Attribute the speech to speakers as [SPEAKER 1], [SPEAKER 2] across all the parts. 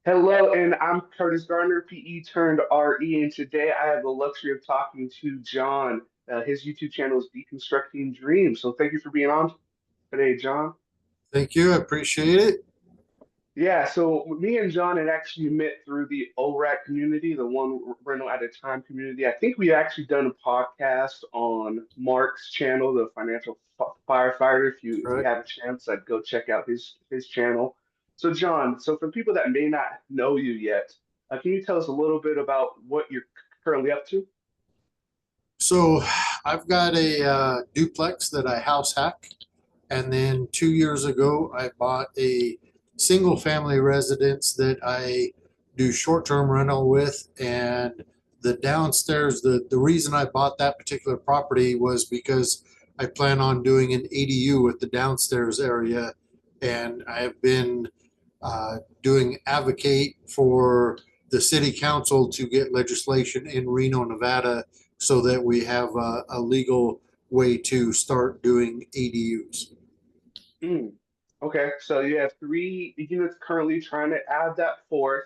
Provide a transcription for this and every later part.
[SPEAKER 1] Hello, and I'm Curtis Garner, PE turned RE, and today I have the luxury of talking to John. His YouTube channel is DeConstructing Dreamz. So thank you for being on today, John.
[SPEAKER 2] Thank you. I appreciate it.
[SPEAKER 1] Yeah, so me and John had actually met through the ORAC community, the one rental at a time community. I think we actually done a podcast on Mark's channel, the financial firefighter. If you
[SPEAKER 2] Right.
[SPEAKER 1] have a chance, I'd go check out his channel. So John, so for people that may not know you yet, can you tell us a little bit about what you're currently up to?
[SPEAKER 2] So I've got a duplex that I house hack. And then 2 years ago, I bought a single family residence that I do short term rental with. And the downstairs, the reason I bought that particular property was because I plan on doing an ADU with the downstairs area. And I have been doing advocate for the city council to get legislation in Reno, Nevada, so that we have a legal way to start doing ADUs.
[SPEAKER 1] Mm, okay, so you have three units currently trying to add that fourth.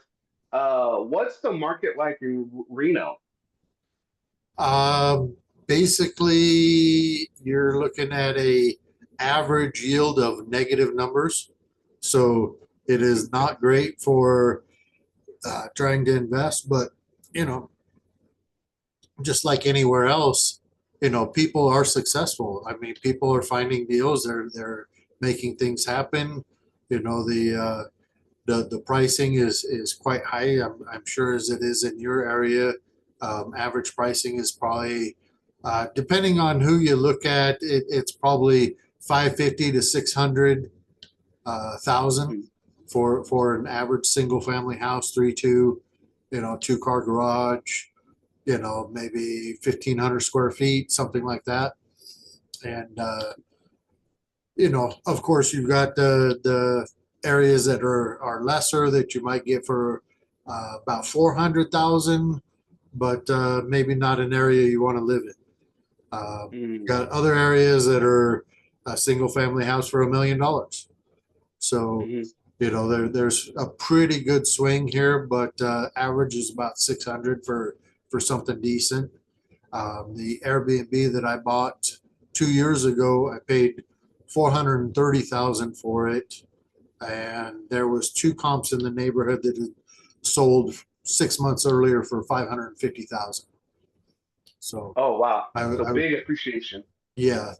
[SPEAKER 1] What's the market like in Reno?
[SPEAKER 2] Um, Basically, you're looking at a average yield of negative numbers, so it is not great for trying to invest. But you know, just like anywhere else, people are successful. I mean, people are finding deals. They're making things happen. The pricing is quite high. I'm sure as it is in your area. Average pricing is probably depending on who you look at. It's probably 550 to 600 thousand
[SPEAKER 1] Mm,
[SPEAKER 2] for an average single family house, 3-2, 2-car garage, maybe 1,500 square feet, something like that. And, of course, you've got the areas that are lesser that you might get for about 400,000, but maybe not an area you want to live in.
[SPEAKER 1] mm,
[SPEAKER 2] Got other areas that are a single family house for $1 million. So,
[SPEAKER 1] mhm.
[SPEAKER 2] there's a pretty good swing here, but average is about 600 for something decent. The Airbnb that I bought 2 years ago, I paid 430,000 for it, and there was two comps in the neighborhood that had sold 6 months earlier for 550,000. So
[SPEAKER 1] Oh wow. So
[SPEAKER 2] I
[SPEAKER 1] big appreciation.
[SPEAKER 2] yeah,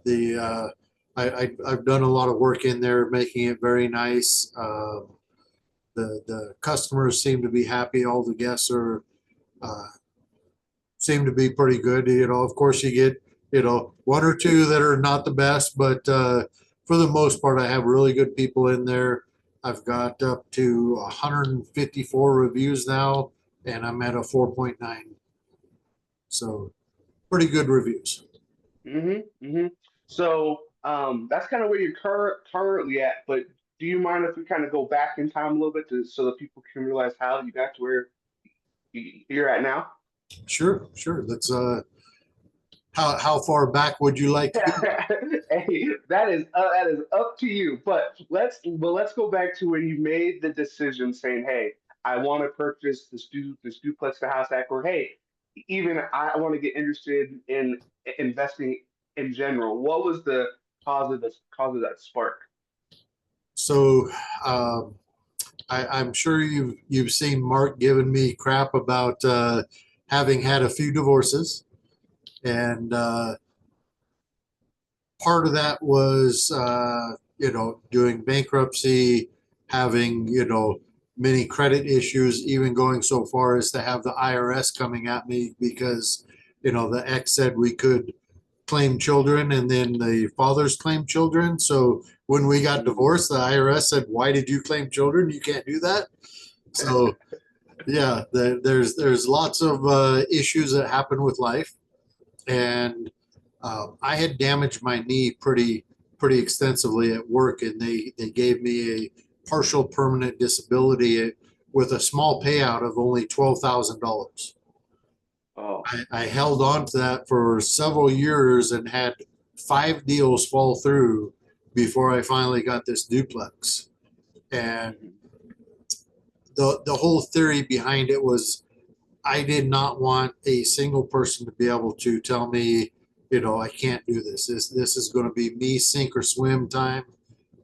[SPEAKER 2] I've done a lot of work in there, making it very nice. The customers seem to be happy. All the guests are uh, seem to be pretty good. Of course, you get one or two that are not the best, but for the most part, I have really good people in there. I've got up to 154 reviews now, and I'm at a 4.9. So pretty good reviews.
[SPEAKER 1] Hmm. So that's kind of where you're currently at, but do you mind if we kind of go back in time a little bit so that people can realize how you got to where you're at now?
[SPEAKER 2] Sure, sure. That's how far back would you like to go?
[SPEAKER 1] Hey, that is up to you. But let's go back to when you made the decision saying, "Hey, I want to purchase this duplex to house hack," or "Hey, even I want to get interested in investing in general." What was the cause of that spark?
[SPEAKER 2] So um, I'm sure you've seen Mark giving me crap about having had a few divorces, and part of that was doing bankruptcy, having many credit issues, even going so far as to have the IRS coming at me because the ex said we could claim children and then the fathers claim children. So when we got
[SPEAKER 1] Mm.
[SPEAKER 2] divorced, the IRS said, "Why did you claim children? You can't do that." So yeah, there's lots of issues that happen with life, and I had damaged my knee pretty extensively at work, and they gave me a partial permanent disability with a small payout of only $12,000.
[SPEAKER 1] Oh,
[SPEAKER 2] I held on to that for several years and had 5 deals fall through before I finally got this duplex. And
[SPEAKER 1] mhm.
[SPEAKER 2] the whole theory behind it was I did not want a single person to be able to tell me, I can't do this. This is going to be me sink or swim time.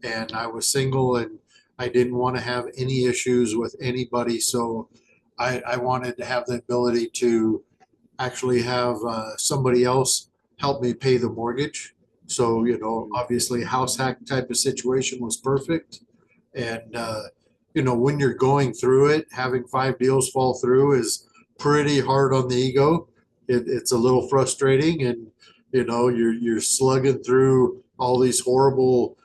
[SPEAKER 2] And I was single and I didn't want to have any issues with anybody. So I wanted to have the ability to actually have somebody else help me pay the mortgage. So, obviously, house hack type of situation was perfect. And, when you're going through it, having 5 deals fall through is pretty hard on the ego. It's a little frustrating, and you're slugging through all these horrible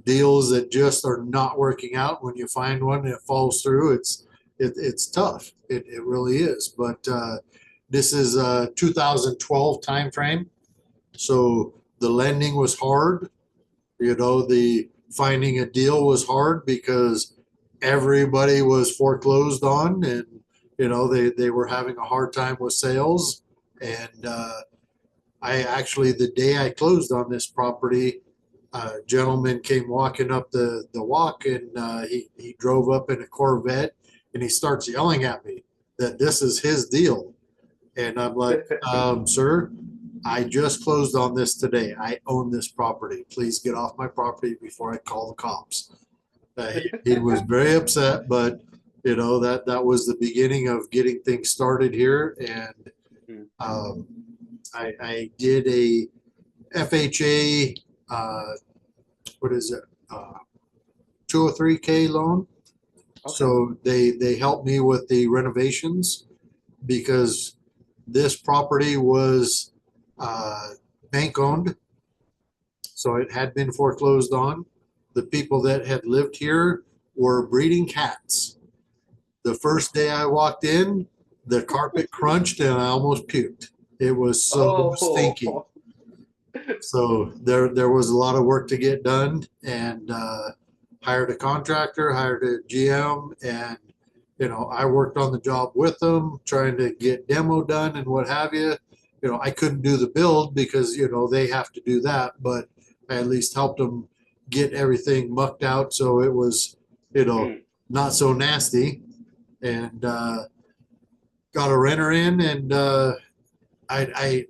[SPEAKER 2] deals that just are not working out. When you find one and it falls through, it's tough. It really is. But this is a 2012 timeframe, so the lending was hard. The finding a deal was hard because everybody was foreclosed on, and they were having a hard time with sales. And I actually, the day I closed on this property, a gentleman came walking up the walk, and he drove up in a Corvette, and he starts yelling at me that this is his deal. And I'm like, sir, I just closed on this today. I own this property. Please get off my property before I call the cops. He was very upset, but that was the beginning of getting things started here. And I did a FHA, what is it, 203K loan.
[SPEAKER 1] Okay.
[SPEAKER 2] So they helped me with the renovations because this property was bank owned, so it had been foreclosed on. The people that had lived here were breeding cats. The first day I walked in, the carpet crunched and I almost puked. It was so stinky. So there was a lot of work to get done, and hired a contractor, hired a GM, and I worked on the job with them, trying to get demo done and what have you. I couldn't do the build because they have to do that, but I at least helped them get everything mucked out so it was not so nasty. And got a renter in, and I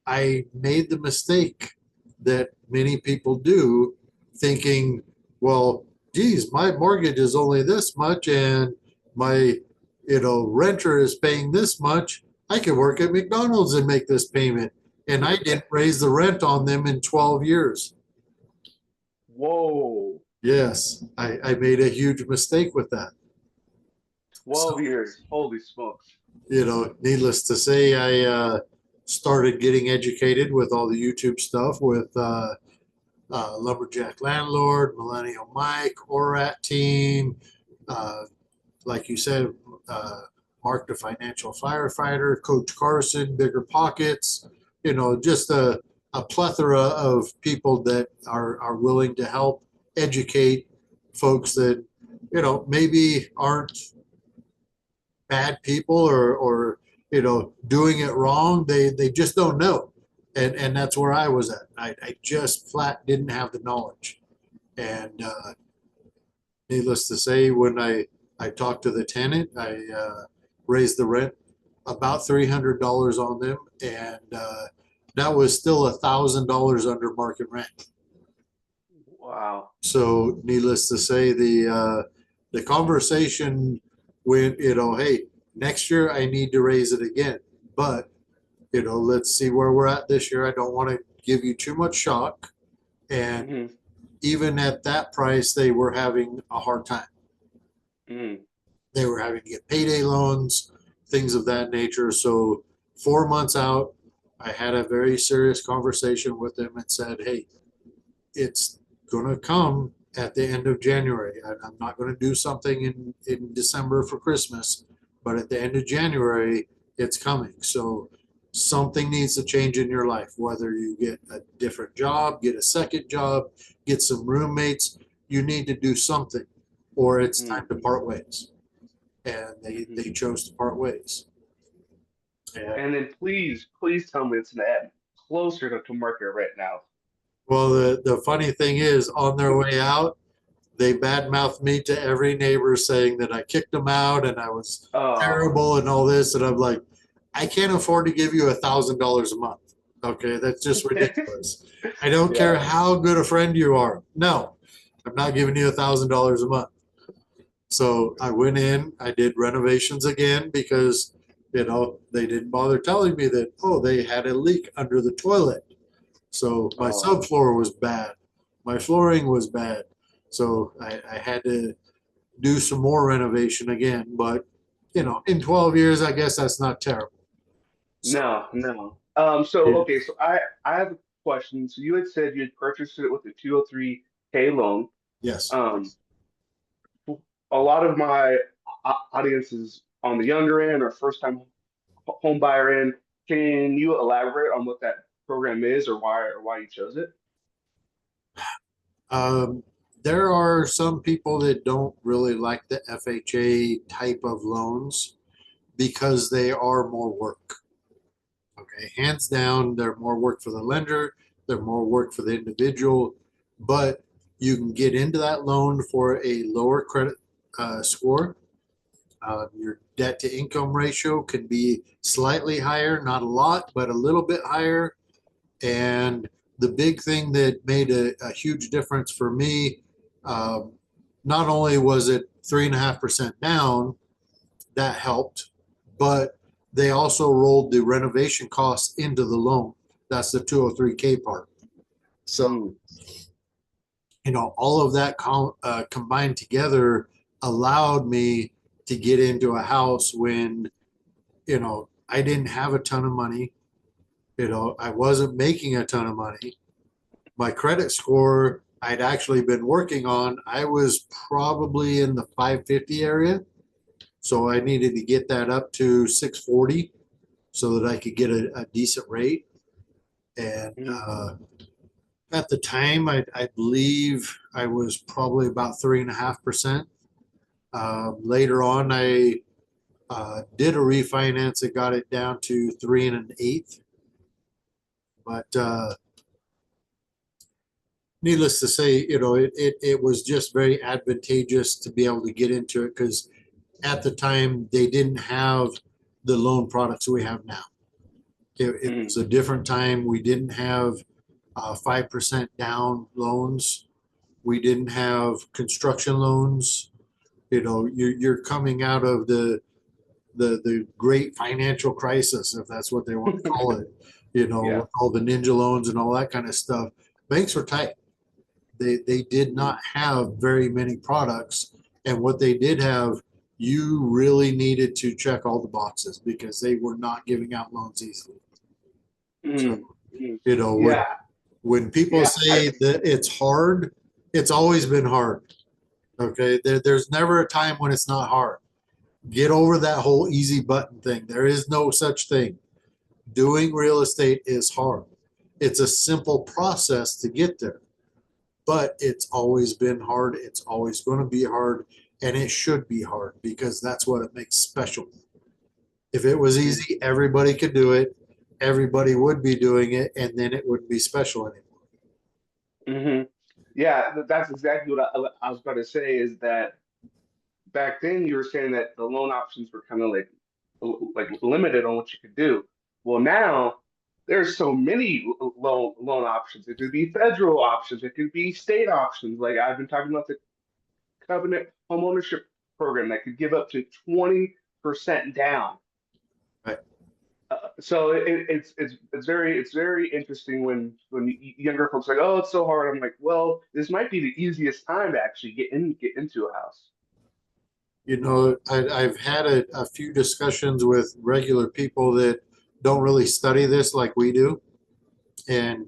[SPEAKER 2] I made the mistake that many people do, thinking, well, geez, my mortgage is only this much and my renter is paying this much. I can work at McDonald's and make this payment. And I didn't raise the rent on them in 12 years.
[SPEAKER 1] Whoa.
[SPEAKER 2] Yes, I made a huge mistake with that.
[SPEAKER 1] 12 years. Holy smokes.
[SPEAKER 2] Needless to say, I started getting educated with all the YouTube stuff with Lumberjack Landlord, Millennial Mike, ORAT team, like you said, Mark the Financial Firefighter, Coach Carson, Bigger Pockets, just a plethora of people that are willing to help educate folks that, maybe aren't bad people or doing it wrong. They just don't know. And that's where I was at. I just flat didn't have the knowledge. And needless to say, when I talked to the tenant, I raised the rent about $300 on them, and that was still $1,000 under market rent.
[SPEAKER 1] Wow.
[SPEAKER 2] So needless to say, the conversation went, hey, next year I need to raise it again, but let's see where we're at this year. I don't want to give you too much shock. And even at that price, they were having a hard time. They were having to get payday loans, things of that nature. So 4 months out, I had a very serious conversation with them and said, hey, it's going to come at the end of January. I'm not going to do something in December for Christmas, but at the end of January, it's coming. So something needs to change in your life, whether you get a different job, get a second job, get some roommates. You need to do something, or it's time to part ways. And they chose to part ways.
[SPEAKER 1] And then please tell me it's closer to market right now.
[SPEAKER 2] Well, the funny thing is, on their way out, They badmouthed me to every neighbor saying that I kicked them out and I was
[SPEAKER 1] Oh,
[SPEAKER 2] terrible and all this. And I'm like, I can't afford to give you $1,000 a month. Okay, that's just ridiculous. I don't care
[SPEAKER 1] yeah.
[SPEAKER 2] how good a friend you are. No, I'm not giving you $1,000 a month. So I went in, I did renovations again because, they didn't bother telling me that, oh, they had a leak under the toilet. So my
[SPEAKER 1] Oh,
[SPEAKER 2] subfloor was bad. My flooring was bad. So I had to do some more renovation again. But, in 12 years, I guess that's not terrible. So,
[SPEAKER 1] no, no. So
[SPEAKER 2] it,
[SPEAKER 1] okay, so I have a question. So you had said you had purchased it with a 203K loan.
[SPEAKER 2] yes.
[SPEAKER 1] Um, a lot of my audience is on the younger end or first time home buyer end. Can you elaborate on what that program is or why you chose it?
[SPEAKER 2] Um, there are some people that don't really like the FHA type of loans because they are more work. Okay, hands down, they're more work for the lender, they're more work for the individual, but you can get into that loan for a lower credit score. Your debt to income ratio can be slightly higher, not a lot, but a little bit higher. And the big thing that made a huge difference for me, um, not only was it 3.5% down, that helped, but they also rolled the renovation costs into the loan. That's the 203K part. So,
[SPEAKER 1] Mm,
[SPEAKER 2] all of that combined together allowed me to get into a house when, I didn't have a ton of money. I wasn't making a ton of money. My credit score I'd actually been working on, I was probably in the 550 area. So I needed to get that up to 640 so that I could get a decent rate. And
[SPEAKER 1] mm,
[SPEAKER 2] at the time, I believe I was probably about 3.5%. Later on, I did a refinance that got it down to 3 1/8. But needless to say, it was just very advantageous to be able to get into it because at the time they didn't have the loan products we have now. It
[SPEAKER 1] mm,
[SPEAKER 2] was a different time. We didn't have 5% down loans. We didn't have construction loans. You're coming out of the great financial crisis, if that's what they want to call it.
[SPEAKER 1] yeah.
[SPEAKER 2] With all the ninja loans and all that kind of stuff. Banks were tight. They did
[SPEAKER 1] Mm,
[SPEAKER 2] not have very many products, and what they did have, you really needed to check all the boxes because they were not giving out loans easily. So,
[SPEAKER 1] mm, mm.
[SPEAKER 2] you know, when
[SPEAKER 1] Yeah,
[SPEAKER 2] when people
[SPEAKER 1] yeah.
[SPEAKER 2] say that it's hard, it's always been hard. Okay. There's never a time when it's not hard. Get over that whole easy button thing. There is no such thing. Doing real estate is hard. It's a simple process to get there, but it's always been hard. It's always going to be hard, and it should be hard because that's what it makes special. If it was
[SPEAKER 1] Mm,
[SPEAKER 2] easy, everybody could do it. Everybody would be doing it, and then it wouldn't be special anymore.
[SPEAKER 1] hmm. Yeah, that's exactly what I was about to say is that back then you were saying that the loan options were kind of like limited on what you could do. Well, now there's so many loan options. It could be federal options. It could be state options. Like I've been talking about the covenant homeownership program that could give up to 20% down.
[SPEAKER 2] Right.
[SPEAKER 1] So it's very interesting when younger folks are like, oh, it's so hard. I'm like, well, this might be the easiest time to actually get into a house.
[SPEAKER 2] I've had a few discussions with regular people that don't really study this like we do, and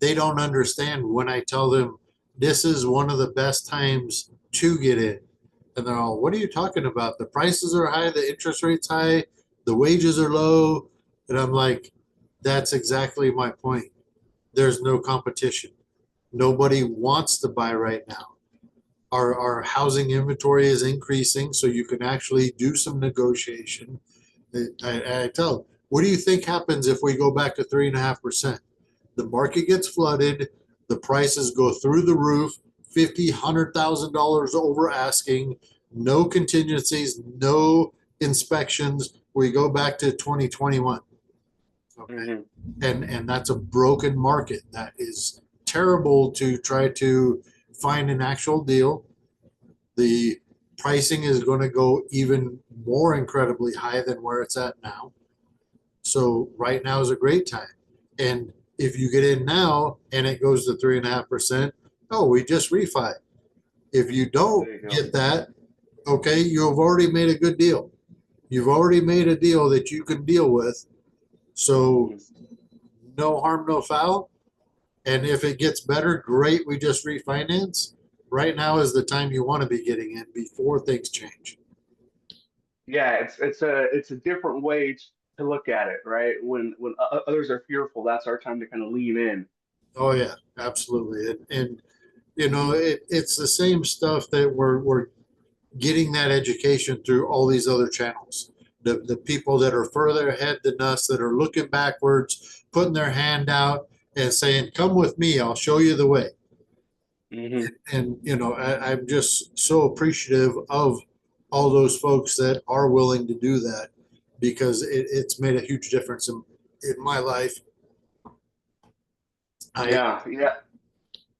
[SPEAKER 2] they don't understand when I tell them this is one of the best times to get in. And they're all, what are you talking about? The prices are high, the interest rate's high, the wages are low. And I'm like, that's exactly my point. There's no competition. Nobody wants to buy right now. Our housing inventory is increasing, so you can actually do some negotiation. I tell them, what do you think happens if we go back to 3.5%? The market gets flooded, the prices go through the roof, $100,000 over asking, no contingencies, no inspections. We go back to 2021. Okay.
[SPEAKER 1] Hmm.
[SPEAKER 2] And that's a broken market. That is terrible to try to find an actual deal. The pricing is going to go even more incredibly high than where it's at now. So right now is a great time. And if you get in now and it goes to 3.5%, oh, we just refi. If you don't
[SPEAKER 1] There you go.
[SPEAKER 2] get that, okay, you've already made a good deal. You've already made a deal that you can deal with. So
[SPEAKER 1] Mhm.
[SPEAKER 2] no harm, no foul. And if it gets better, great. We just refinance. Right now is the time you want to be getting in before things change.
[SPEAKER 1] Yeah, it's a different way to look at it, right? When others are fearful, that's our time to kind of lean in.
[SPEAKER 2] Oh yeah, absolutely. And you know, it's the same stuff that we're getting that education through all these other channels. The people that are further ahead than us, that are looking backwards, putting their hand out and saying, "Come with me, I'll show you the way."
[SPEAKER 1] Hmm.
[SPEAKER 2] And you know, I'm just so appreciative of all those folks that are willing to do that, because it's made a huge difference in my life. I
[SPEAKER 1] Yeah, yeah.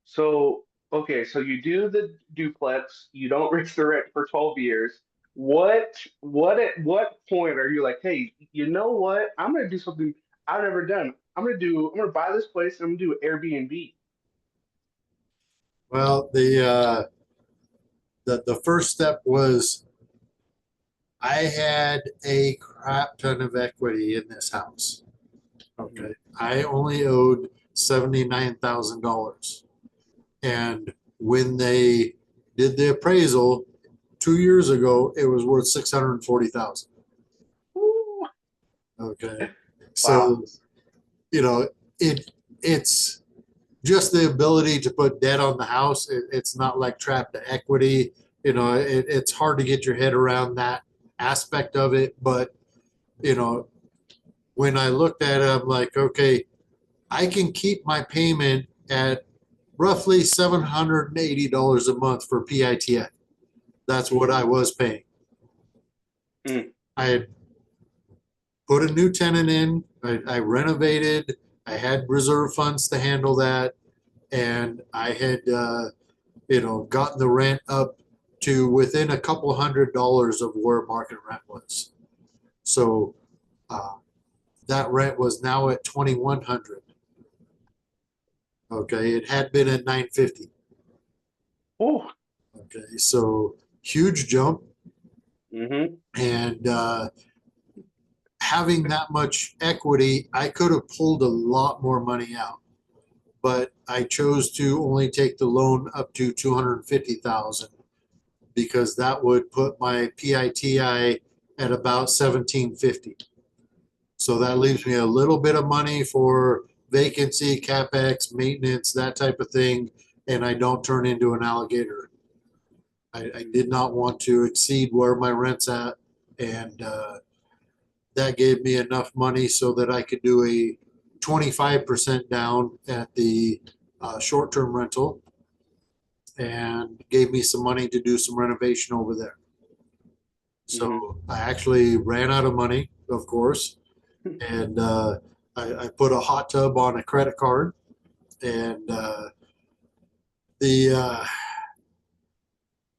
[SPEAKER 1] So, okay, so you do the duplex, you don't reach the rent for 12 years. At what point are you like, hey, you know what? I'm gonna do something I've never done. I'm gonna buy this place and I'm gonna do Airbnb.
[SPEAKER 2] Well, the first step was I had a crap ton of equity in this house.
[SPEAKER 1] Mhm.
[SPEAKER 2] Okay, I only owed $79,000, and when they did the appraisal 2 years ago, it was worth 640,000.
[SPEAKER 1] Ooh,
[SPEAKER 2] Okay,
[SPEAKER 1] wow.
[SPEAKER 2] so you know it it's just the ability to put debt on the house. It's not like trapped equity. You know, it's hard to get your head around that aspect of it. But you know, when I looked at it, I'm like, okay, I can keep my payment at roughly $780 a month for PITI. That's what I
[SPEAKER 1] Hmm.
[SPEAKER 2] was paying.
[SPEAKER 1] Mm.
[SPEAKER 2] I had put a new tenant in. I renovated. I had reserve funds to handle that, and I had gotten the rent up to within a couple $100 of where market rent was. So uh, that rent was now at 2,100. Okay, it had been at 950.
[SPEAKER 1] Ooh.
[SPEAKER 2] Okay, so huge jump,
[SPEAKER 1] Hmm.
[SPEAKER 2] and having that much equity, I could have pulled a lot more money out, but I chose to only take the loan up to 250,000 because that would put my PITI at about 1750. So that leaves me a little bit of money for vacancy, capex, maintenance, that type of thing, and I don't turn into an alligator. I did not want to exceed where my rent's at, and that gave me enough money so that I could do a 25% down at the short-term rental, and gave me some money to do some renovation over there.
[SPEAKER 1] Hmm.
[SPEAKER 2] So I actually ran out of money, of course, and I put a hot tub on a credit card, and the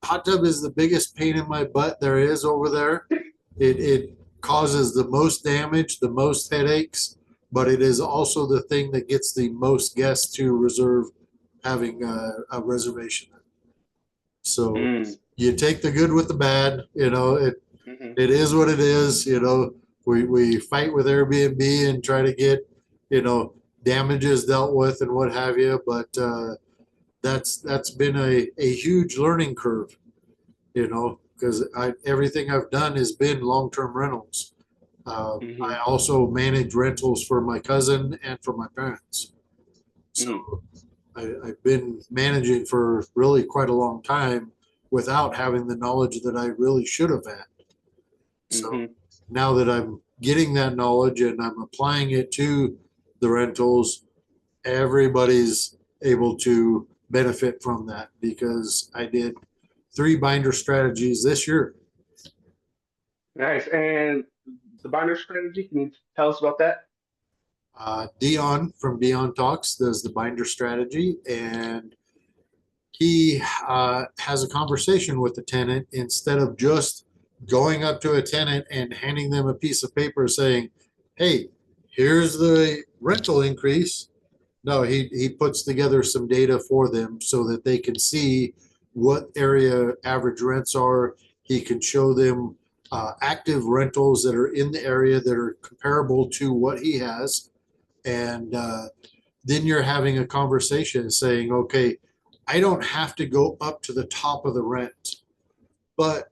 [SPEAKER 2] hot tub is the biggest pain in my butt there is over there. It causes the most damage, the most headaches, but it is also the thing that gets the most guests to reserve having a reservation. So
[SPEAKER 1] Mm.
[SPEAKER 2] you take the good with the bad. You know,
[SPEAKER 1] Hmm.
[SPEAKER 2] it is what it is. You know, we fight with Airbnb and try to get, you know, damages dealt with and what have you. But that's been a huge learning curve, you know, because everything I've done has been long-term rentals. I
[SPEAKER 1] Hmm.
[SPEAKER 2] also manage rentals for my cousin and for my parents.
[SPEAKER 1] Mm.
[SPEAKER 2] So I've been managing for really quite a long time without having the knowledge that I really should have had. So
[SPEAKER 1] Hmm.
[SPEAKER 2] now that I'm getting that knowledge and I'm applying it to the rentals, everybody's able to benefit from that because I did 3 binder strategies this year.
[SPEAKER 1] Nice. And the binder strategy, can you tell us about that?
[SPEAKER 2] Dion from Dion Talks does the binder strategy, and he has a conversation with the tenant instead of just going up to a tenant and handing them a piece of paper saying, hey, here's the rental increase. No, he puts together some data for them so that they can see what area average rents are. He can show them active rentals that are in the area that are comparable to what he has. And then you're having a conversation saying, okay, I don't have to go up to the top of the rent, but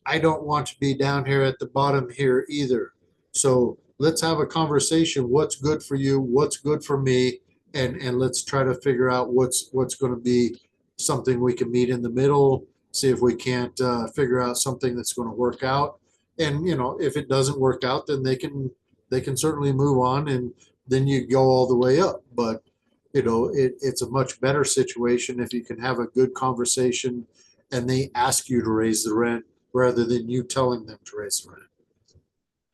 [SPEAKER 2] I don't want to be down here at the bottom here either. So let's have a conversation. What's good for you? What's good for me? And let's try to figure out what's going to be something we can meet in the middle. See if we can't figure out something that's going to work out. And if it doesn't work out, then they can certainly move on, and then you go all the way up. But it's a much better situation if you can have a good conversation and they ask you to raise the rent rather than you telling them to raise the rent.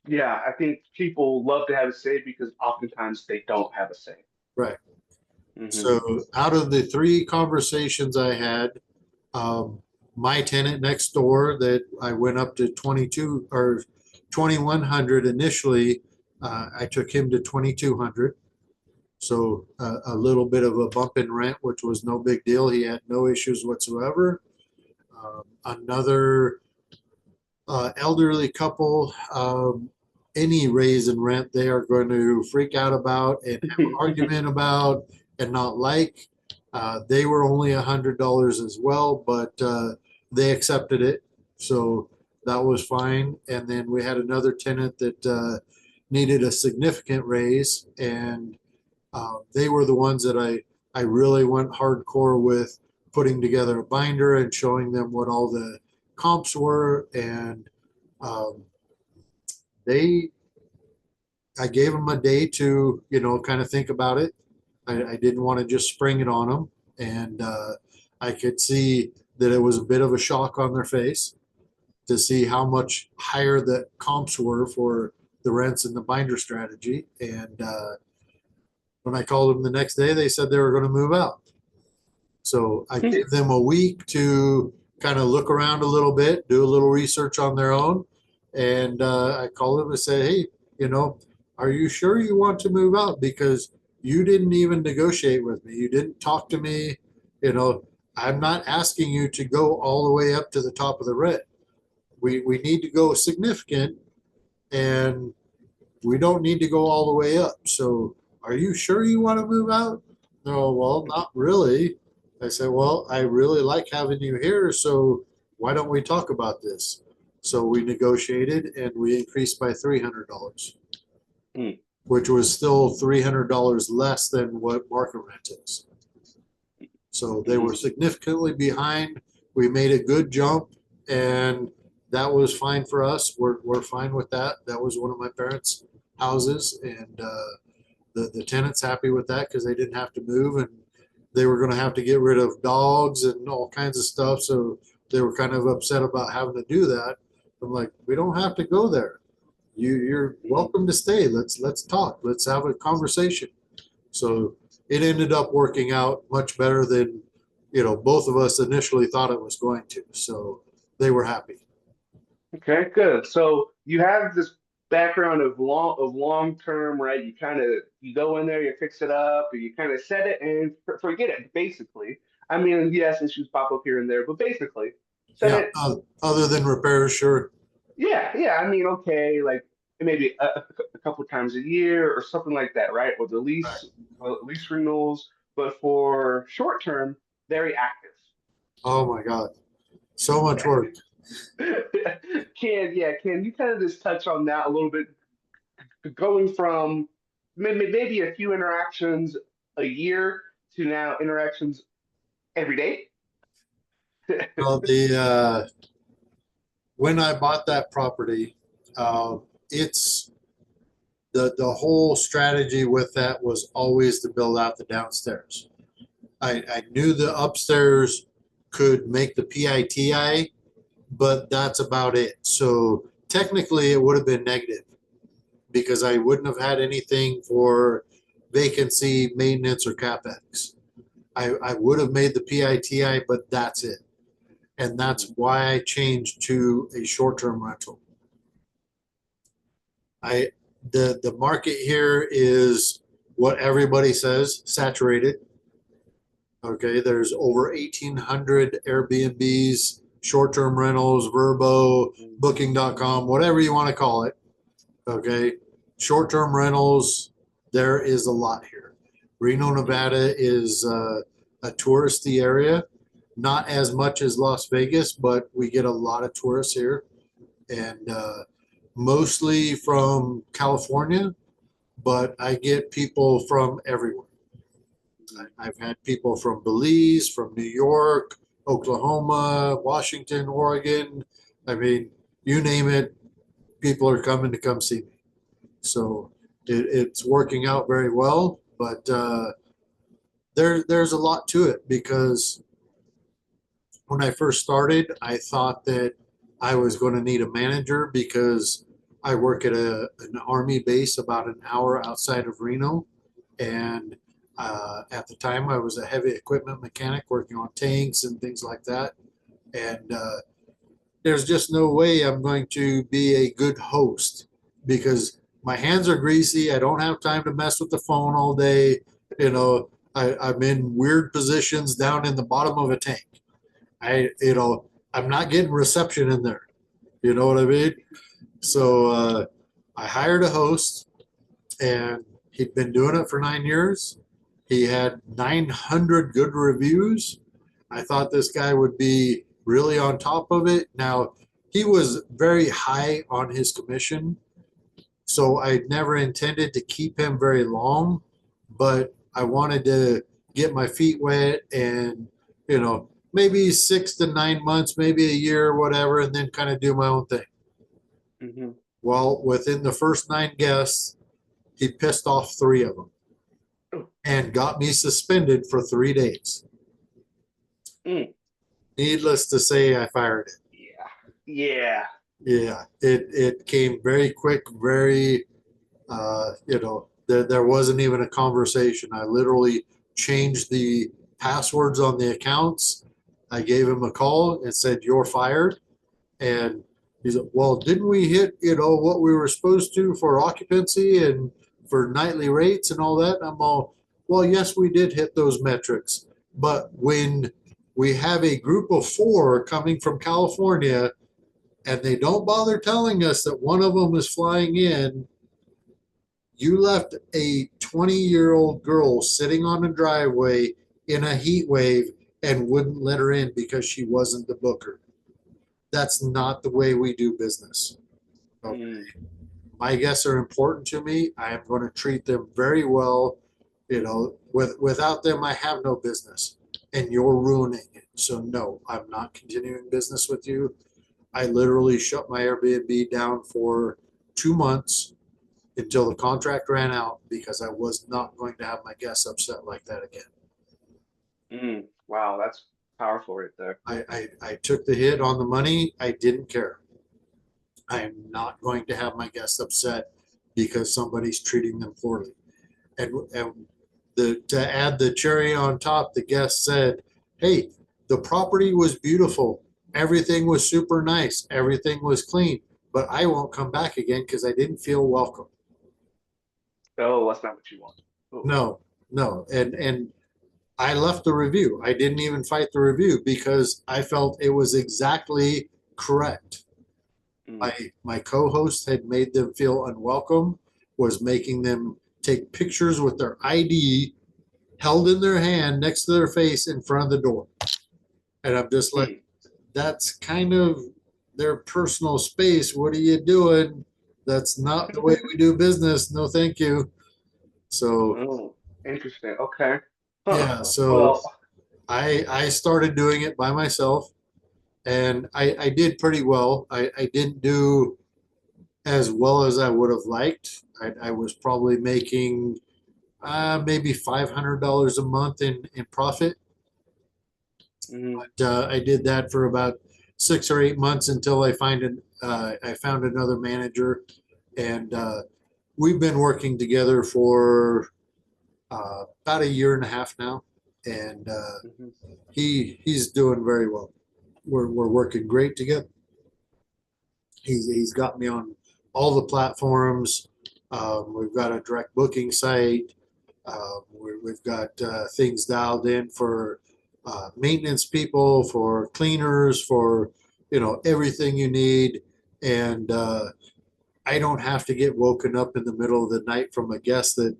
[SPEAKER 1] Yeah, I think people love to have a say because oftentimes they don't have a say.
[SPEAKER 2] Right.
[SPEAKER 1] Hmm.
[SPEAKER 2] So out of the 3 conversations I had, my tenant next door that I went up to 22 or 2100 initially, I took him to 2200. So a little bit of a bump in rent, which was no big deal. He had no issues whatsoever. Another elderly couple, any raise in rent, they are going to freak out about and have an argument about and not like. They were only $100 as well, but they accepted it. So that was fine. And then we had another tenant that needed a significant raise, and they were the ones that I really went hardcore with putting together a binder and showing them what all the comps were. And um, they, I gave them a day to, kind of think about it. I didn't want to just spring it on them. And I could see that it was a bit of a shock on their face to see how much higher the comps were for the rents and the binder strategy. And when I called them the next day, they said they were going to move out. So I gave them a week to kind of look around a little bit, do a little research on their own. And I called them and said, hey, are you sure you want to move out? Because you didn't even negotiate with me. You didn't talk to me. I'm not asking you to go all the way up to the top of the rent. We need to go significant, and we don't need to go all the way up. So are you sure you want to move out? No, well, not really. I said, well, I really like having you here, so why don't we talk about this? So we negotiated and we increased by $300,
[SPEAKER 1] Mm.
[SPEAKER 2] which was still $300 less than what market rent is. So they were significantly behind. We made a good jump, and that was fine for us. We're fine with that. That was one of my parents' houses, and the tenant's happy with that because they didn't have to move, and they were going to have to get rid of dogs and all kinds of stuff. So they were kind of upset about having to do that. I'm like, we don't have to go there. You're welcome to stay. Let's talk. Let's have a conversation. So it ended up working out much better than both of us initially thought it was going to. So they were happy.
[SPEAKER 1] Okay, good. So you have this background of long term, right? You go in there, you fix it up, or you kind of set it and forget it, basically. I mean, yes, issues pop up here and there, but basically, set
[SPEAKER 2] Yeah.
[SPEAKER 1] it.
[SPEAKER 2] Other than repairs, sure.
[SPEAKER 1] Yeah, yeah. I mean, okay, like maybe a couple times a year or something like that, right? Or the
[SPEAKER 2] Right.
[SPEAKER 1] lease renewals, but for short term, very active.
[SPEAKER 2] Oh my God. So much work.
[SPEAKER 1] Can you kind of just touch on that a little bit, going from maybe a few interactions a year to now interactions every day?
[SPEAKER 2] Well, when I bought that property, it's the whole strategy with that was always to build out the downstairs. I knew the upstairs could make the PITI, but that's about it. So technically, it would have been negative because I wouldn't have had anything for vacancy, maintenance, or capex. I would have made the PITI, but that's it. And that's why I changed to a short-term rental. I the market here is what everybody says, saturated. Okay, there's over 1,800 Airbnbs, short-term rentals, Verbo, Booking.com, whatever you want to call it. Okay, short-term rentals, there is a lot here. Reno, Nevada is a touristy area, not as much as Las Vegas, but we get a lot of tourists here, and mostly from California, but I get people from everywhere. I've had people from Belize, from New York, Oklahoma, Washington, Oregon. I mean, you name it, people are coming to come see me. So it's working out very well, but there's a lot to it because when I first started, I thought that I was going to need a manager because I work at an army base about an hour outside of Reno. And at the time, I was a heavy equipment mechanic working on tanks and things like that. And there's just no way I'm going to be a good host because my hands are greasy. I don't have time to mess with the phone all day. You know, I'm in weird positions down in the bottom of a tank. I'm not getting reception in there. You know what I mean? So I hired a host, and he'd been doing it for 9 years. He had 900 good reviews. I thought this guy would be really on top of it. Now, he was very high on his commission, so I never intended to keep him very long, but I wanted to get my feet wet and, maybe 6 to 9 months, maybe a year, whatever, and then kind of do my own thing.
[SPEAKER 1] Mm-hmm.
[SPEAKER 2] Well, within the first 9 guests, he pissed off 3 of them and got me suspended for 3 days.
[SPEAKER 1] Mm.
[SPEAKER 2] Needless to say, I fired it.
[SPEAKER 1] Yeah.
[SPEAKER 2] Yeah, it came very quick, very, there wasn't even a conversation. I literally changed the passwords on the accounts. I gave him a call and said, "You're fired." And he said, "Well, didn't we hit, what we were supposed to for occupancy and for nightly rates and all that?" I'm all, "Well, yes, we did hit those metrics. But when we have a group of 4 coming from California and they don't bother telling us that one of them is flying in, you left a 20-year-old girl sitting on a driveway in a heat wave and wouldn't let her in because she wasn't the booker. That's not the way we do business." Okay. My guests are important to me. I am going to treat them very well. Without them, I have no business, and you're ruining it. So no, I'm not continuing business with you. I literally shut my Airbnb down for 2 months until the contract ran out because I was not going to have my guests upset like that again.
[SPEAKER 1] Wow, that's powerful right there.
[SPEAKER 2] I took the hit on the money. I didn't care. I am not going to have my guests upset because somebody's treating them poorly. And to add the cherry on top, the guest said, "Hey, the property was beautiful. Everything was super nice. Everything was clean, but I won't come back again because I didn't feel welcome."
[SPEAKER 1] Oh, that's not what you want. Oh.
[SPEAKER 2] No, no. And I left the review. I didn't even fight the review because I felt it was exactly correct. My co-host had made them feel unwelcome, was making them take pictures with their ID held in their hand next to their face in front of the door. And I'm just like, that's kind of their personal space. What are you doing? That's not the way we do business. No, thank you. So,
[SPEAKER 1] Interesting. Okay. Huh.
[SPEAKER 2] yeah, so
[SPEAKER 1] Well,
[SPEAKER 2] I started doing it by myself, and I did pretty well. I didn't do as well as I would have liked. I was probably making maybe $500 a month in profit.
[SPEAKER 1] Hmm.
[SPEAKER 2] But I did that for about 6 or 8 months until I found another manager, and we've been working together for about a year and a half now, and
[SPEAKER 1] Hmm.
[SPEAKER 2] he's doing very well. We're working great together. He's got me on all the platforms. We've got a direct booking site. We've got things dialed in for maintenance people, for cleaners, for everything you need, and I don't have to get woken up in the middle of the night from a guest that,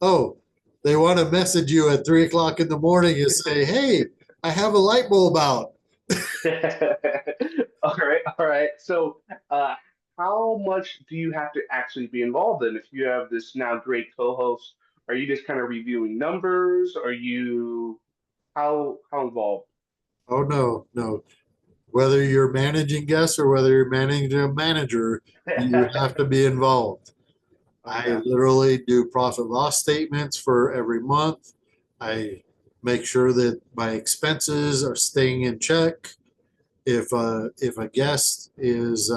[SPEAKER 2] oh, they want to message you at 3 o'clock in the morning and say, hey, I have a light bulb out.
[SPEAKER 1] All right. So, uh, how much do you have to actually be involved in? If you have this now great co-host, are you just kind of reviewing numbers? Are you how involved?
[SPEAKER 2] Oh no, no. Whether you're managing guests or whether you're managing a manager, you have to be involved. I
[SPEAKER 1] Okay.
[SPEAKER 2] literally do profit loss statements for every month. I make sure that my expenses are staying in check. If a guest is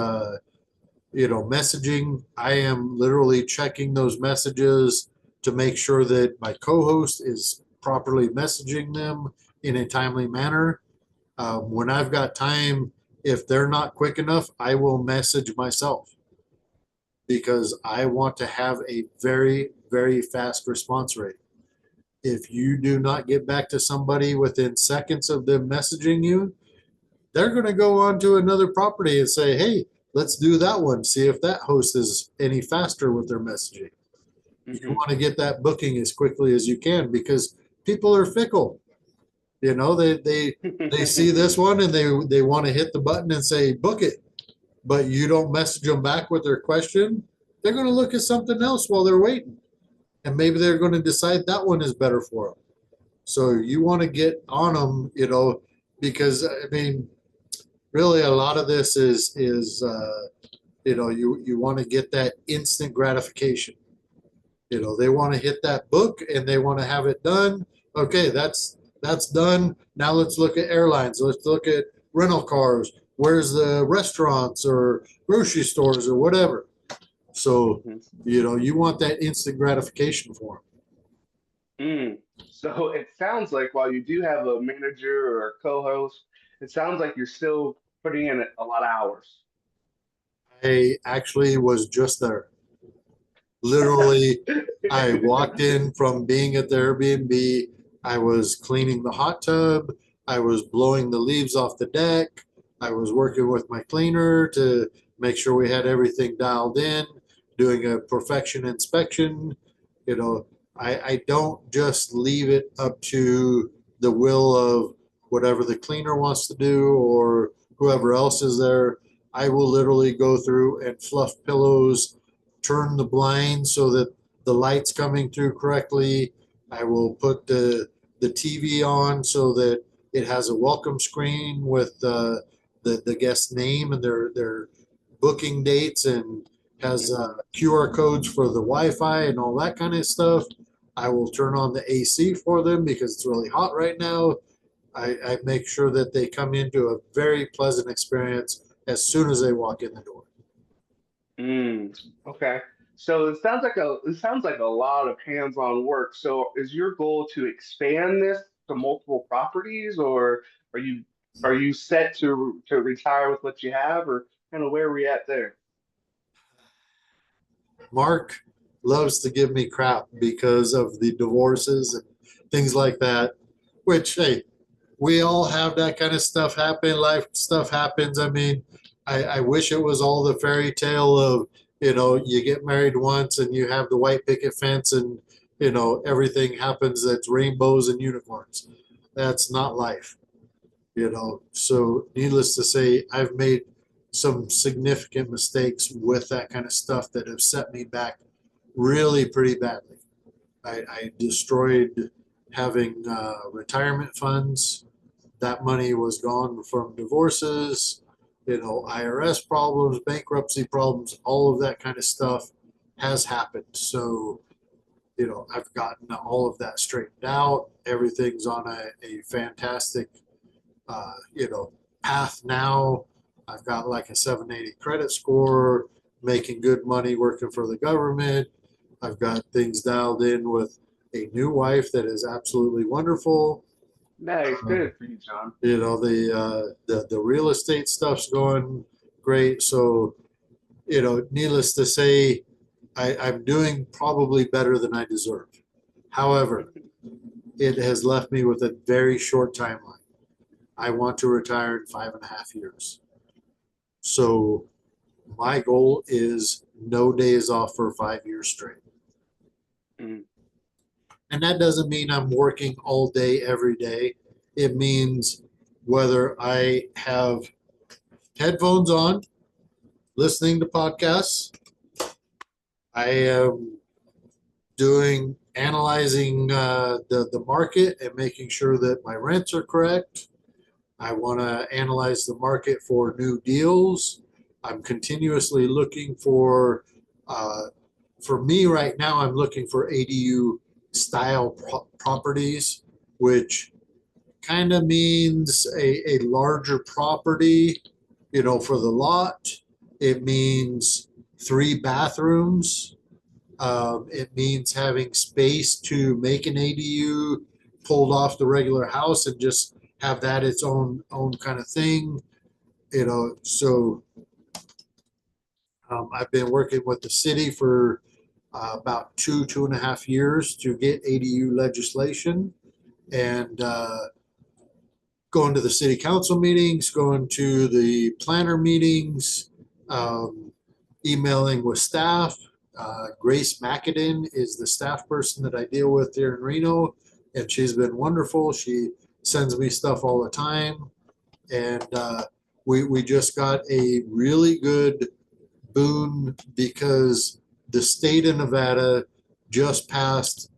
[SPEAKER 2] messaging, I am literally checking those messages to make sure that my co-host is properly messaging them in a timely manner. When I've got time, if they're not quick enough, I will message myself because I want to have a very, very fast response rate. If you do not get back to somebody within seconds of them messaging you, they're going to go on to another property and say, hey, let's do that one. See if that host is any faster with their messaging. You
[SPEAKER 1] Hmm.
[SPEAKER 2] want to get that booking as quickly as you can because people are fickle. They see this one and they want to hit the button and say book it, but you don't message them back with their question. They're going to look at something else while they're waiting, and maybe they're going to decide that one is better for them. So you want to get on them, because I mean, really, a lot of this is you want to get that instant gratification. They want to hit that book and they want to have it done. Okay, that's done. Now let's look at airlines. Let's look at rental cars. Where's the restaurants or grocery stores or whatever? So,
[SPEAKER 1] Hmm.
[SPEAKER 2] you want that instant gratification for
[SPEAKER 1] Mm. So it sounds like while you do have a manager or a co-host, it sounds like you're still putting in a lot of hours.
[SPEAKER 2] them. I actually was just there. Literally, I walked in from being at the Airbnb. I was cleaning the hot tub. I was blowing the leaves off the deck. I was working with my cleaner to make sure we had everything dialed in, doing a perfection inspection. You know, I don't just leave it up to the will of whatever the cleaner wants to do or whoever else is there. I will literally go through and fluff pillows, turn the blinds so that the light's coming through correctly. I will put the TV on so that it has a welcome screen with the guest name and their booking dates and has
[SPEAKER 1] Hmm.
[SPEAKER 2] QR codes for the Wi-Fi and all that kind of stuff. I will turn on the AC for them because it's really hot right now. I make sure that they come into a very pleasant experience as soon as they walk in the door.
[SPEAKER 1] Mm. Okay. So it sounds like a lot of hands-on work. So is your goal to expand this to multiple properties, or are you are you set to retire with what you have, or kind of where are we at there?
[SPEAKER 2] Mark loves to give me crap because of the divorces and things like that, which, hey, we all have that kind of stuff happen. Life stuff happens. I mean, I wish it was all the fairy tale of, you get married once and you have the white picket fence and, everything happens that's rainbows and unicorns. That's not life. So, needless to say, I've made some significant mistakes with that kind of stuff that have set me back really pretty badly. I destroyed having retirement funds. That money was gone from divorces, IRS problems, bankruptcy problems, all of that kind of stuff has happened. So, I've gotten all of that straightened out. Everything's on a fantastic, path now. I've got like a 780 credit score, making good money working for the government. I've got things dialed in with a new wife that is absolutely wonderful.
[SPEAKER 1] Nice,
[SPEAKER 2] Uh,
[SPEAKER 1] good for you, John.
[SPEAKER 2] the real estate stuff's going great. So, needless to say, I'm doing probably better than I deserve. However, it has left me with a very short timeline. I want to retire in 5.5 years. So my goal is no days off for 5 years straight.
[SPEAKER 1] Mm.
[SPEAKER 2] And that doesn't mean I'm working all day, every day. It means whether I have headphones on, listening to podcasts, I am analyzing the market and making sure that my rents are correct. I want to analyze the market for new deals. I'm continuously looking uh, for me right now, I'm looking for ADU style properties, which kind of means a larger property, for the lot. It means 3 bathrooms. It means having space to make an ADU pulled off the regular house and just have that its own kind of thing. So I've been working with the city for about 2.5 years to get ADU legislation, and going to the city council meetings, going to the planner meetings, um, emailing with staff. Grace McAdin is the staff person that I deal with here in Reno, and she's been wonderful. She sends me stuff all the time, and we just got a really good boon because the state of Nevada just passed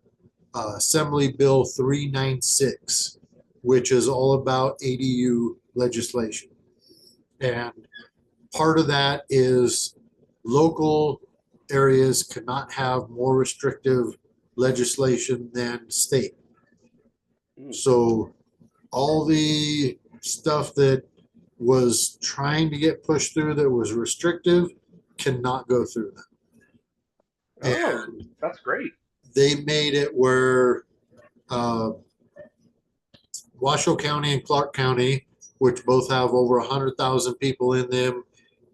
[SPEAKER 2] Assembly Bill 396, which is all about ADU legislation. And part of that is local areas cannot have more restrictive legislation than state.
[SPEAKER 1] Mm.
[SPEAKER 2] So all the stuff that was trying to get pushed through that was restrictive cannot go through that.
[SPEAKER 1] Oh,
[SPEAKER 2] And
[SPEAKER 1] that's great.
[SPEAKER 2] they made it where uh, Washoe County and Clark County, which both have over 100,000 people in them,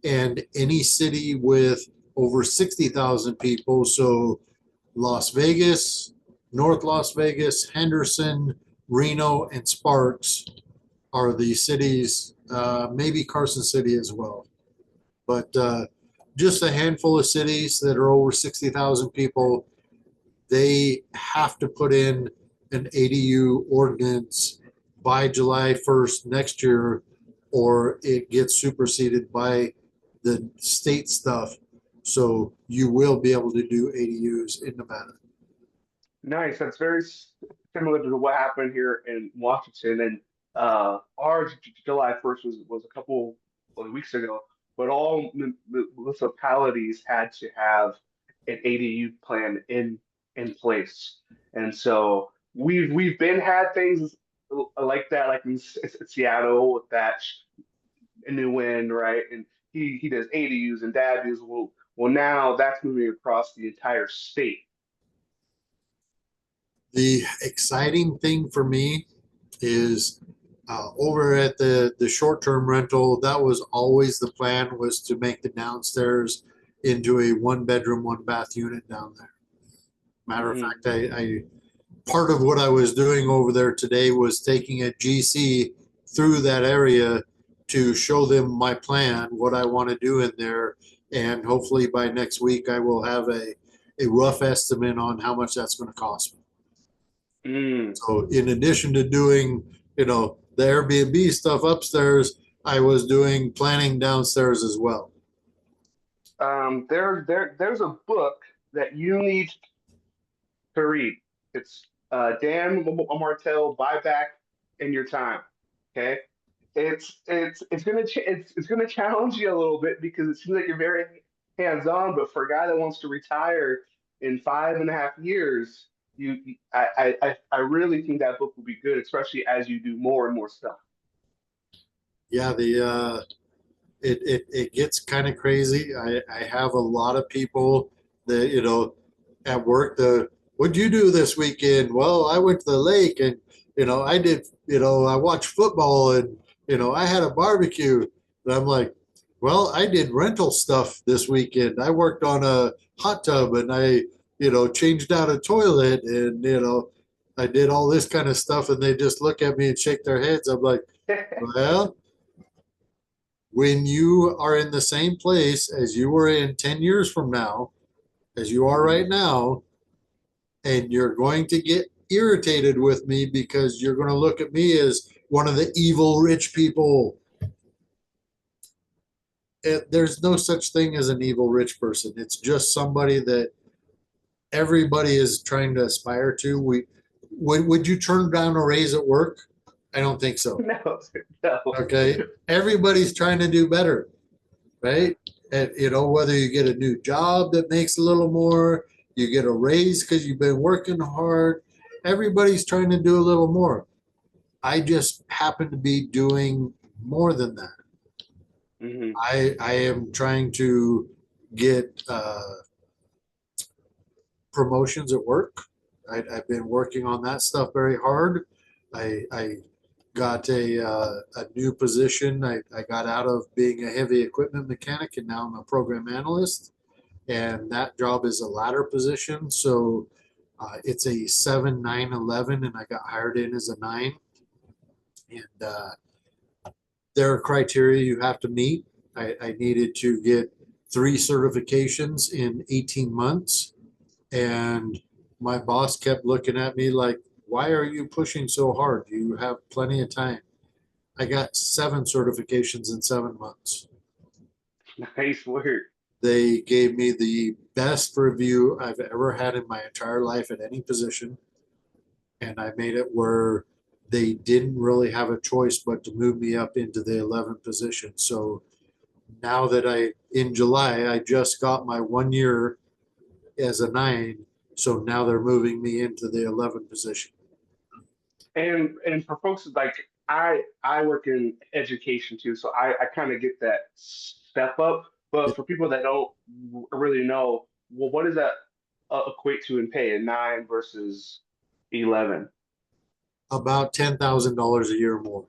[SPEAKER 2] and any city with over 60,000 people. So Las Vegas, North Las Vegas, Henderson, Reno, and Sparks are the cities, maybe Carson City as well. But just a handful of cities that are over 60,000 people, they have to put in an ADU ordinance by July 1st next year, or it gets superseded by the state stuff. So you will be able to do ADUs in Nevada.
[SPEAKER 1] Nice. That's very similar to what happened here in Washington. And ours, July 1st was a couple of weeks ago, but all municipalities had to have an ADU plan in place. And so we've been had things like that, like in Seattle with that new wind, right? And he does ADUs and DADUs. Well, now that's moving across the entire state.
[SPEAKER 2] The exciting thing for me is over at the short-term rental, that was always the plan, was to make the downstairs into a 1 bedroom, 1 bath unit down there. Matter of
[SPEAKER 1] Mm.
[SPEAKER 2] fact, I part of what I was doing over there today was taking a GC through that area to show them my plan, what I want to do in there, and hopefully by next week I will have a rough estimate on how much that's going to cost me.
[SPEAKER 1] Mm.
[SPEAKER 2] So in addition to doing, the Airbnb stuff upstairs, I was doing planning downstairs as well.
[SPEAKER 1] There's a book that you need to read. It's Dan Martell, Buy Back in Your Time. Okay, it's gonna challenge you a little bit because it seems like you're very hands on, but for a guy that wants to retire, in 5.5 years, I really think that book will be good, especially as you do more and more stuff.
[SPEAKER 2] Yeah, it gets kind of crazy. I have a lot of people that, at work, what'd you do this weekend? Well, I went to the lake and, I did, I watched football and, I had a barbecue. And I'm like, well, I did rental stuff this weekend. I worked on a hot tub and I, changed out a toilet and, I did all this kind of stuff. And they just look at me and shake their heads. I'm like, well, when you are in the same place as you were in 10 years from now, as you are right now, and you're going to get irritated with me because you're going to look at me as one of the evil rich people. There's no such thing as an evil rich person. It's just somebody that everybody is trying to aspire to. Would you turn down a raise at work? I don't think so.
[SPEAKER 1] No, no.
[SPEAKER 2] Okay. Everybody's trying to do better, right? And whether you get a new job that makes a little more, you get a raise because you've been working hard. Everybody's trying to do a little more. I just happen to be doing more than that.
[SPEAKER 1] Hmm.
[SPEAKER 2] I am trying to get promotions at work. I've been working on that stuff very hard. I got a new position. I got out of being a heavy equipment mechanic and now I'm a program analyst. And that job is a ladder position. So it's a 7, 9, 11, and I got hired in as a 9. And there are criteria you have to meet. I needed to get 3 certifications in 18 months. And my boss kept looking at me like, why are you pushing so hard? You have plenty of time. I got 7 certifications in 7 months.
[SPEAKER 1] Nice work.
[SPEAKER 2] They gave me the best review I've ever had in my entire life at any position. And I made it where they didn't really have a choice but to move me up into the 11th position. So now that in July, I just got my 1 year as a 9. So now they're moving me into the 11th position.
[SPEAKER 1] And for folks like I work in education too, so I kind of get that step up. But for people that don't really know, well, what does that equate to in pay? A 9 versus 11.
[SPEAKER 2] About $10,000 a year more.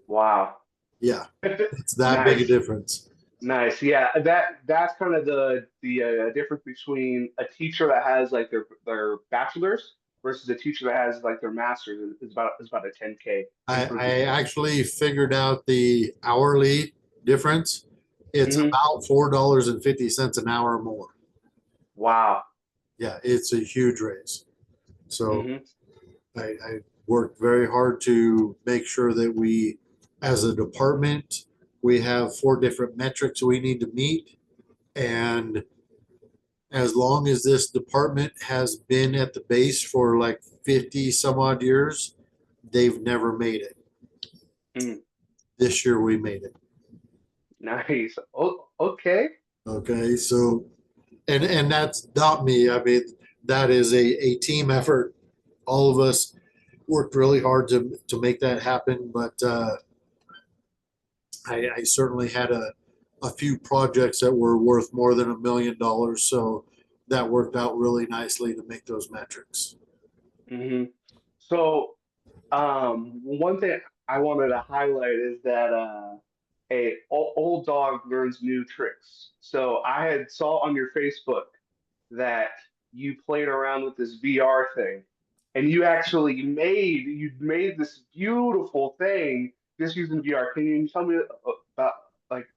[SPEAKER 1] Wow.
[SPEAKER 2] Yeah, it's that big a
[SPEAKER 1] Nice.
[SPEAKER 2] difference.
[SPEAKER 1] Nice. Yeah, that's kind of the difference between a teacher that has like their bachelor's versus a teacher that has like their master's is about a 10K
[SPEAKER 2] I
[SPEAKER 1] improvement.
[SPEAKER 2] actually figured out the hourly difference. It's
[SPEAKER 1] Hmm.
[SPEAKER 2] about $4.50 an hour more.
[SPEAKER 1] Wow.
[SPEAKER 2] Yeah, it's a huge raise. So
[SPEAKER 1] Hmm.
[SPEAKER 2] I worked very hard to make sure that we, as a department, we have 4 different metrics we need to meet. And as long as this department has been at the base for like 50 some odd years, they've never made it.
[SPEAKER 1] Mm.
[SPEAKER 2] This year we made it.
[SPEAKER 1] Nice. Oh, okay.
[SPEAKER 2] Okay, so and that's not me. I mean, that is a team effort. All of us worked really hard to make that happen, but I certainly had a few projects that were worth more than $1 million, so that worked out really nicely to make those metrics.
[SPEAKER 1] Hmm. So, one thing I wanted to highlight is that a old dog learns new tricks. So I had saw on your Facebook that you played around with this VR thing, and you made this beautiful thing just using VR. Can you tell me about like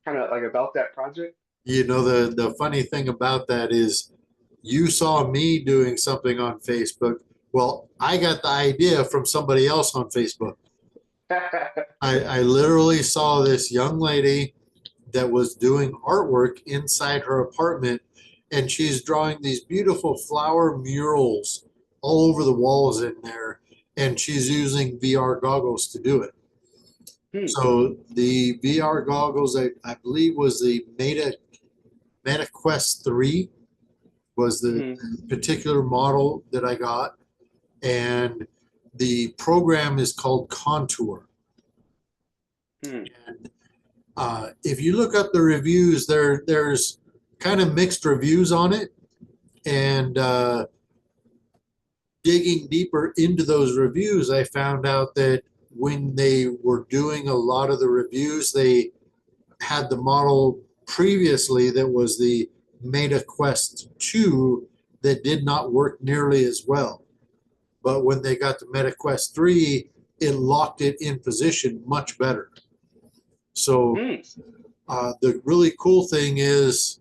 [SPEAKER 1] kind of like about that project?
[SPEAKER 2] The funny thing about that is you saw me doing something on Facebook. Well, I got the idea from somebody else on Facebook. I literally saw this young lady that was doing artwork inside her apartment, and she's drawing these beautiful flower murals all over the walls in there, and she's using VR goggles to do it.
[SPEAKER 1] Hmm.
[SPEAKER 2] So the VR goggles, I believe, was the Meta Quest 3, was the
[SPEAKER 1] Hmm.
[SPEAKER 2] particular model that I got. And the program is called Contour.
[SPEAKER 1] Hmm.
[SPEAKER 2] And if you look up the reviews, there's kind of mixed reviews on it. And digging deeper into those reviews, I found out that when they were doing a lot of the reviews, they had the model previously that was the Meta Quest 2 that did not work nearly as well. But when they got the Meta Quest 3, it locked it in position much better. So
[SPEAKER 1] Hmm.
[SPEAKER 2] the really cool thing is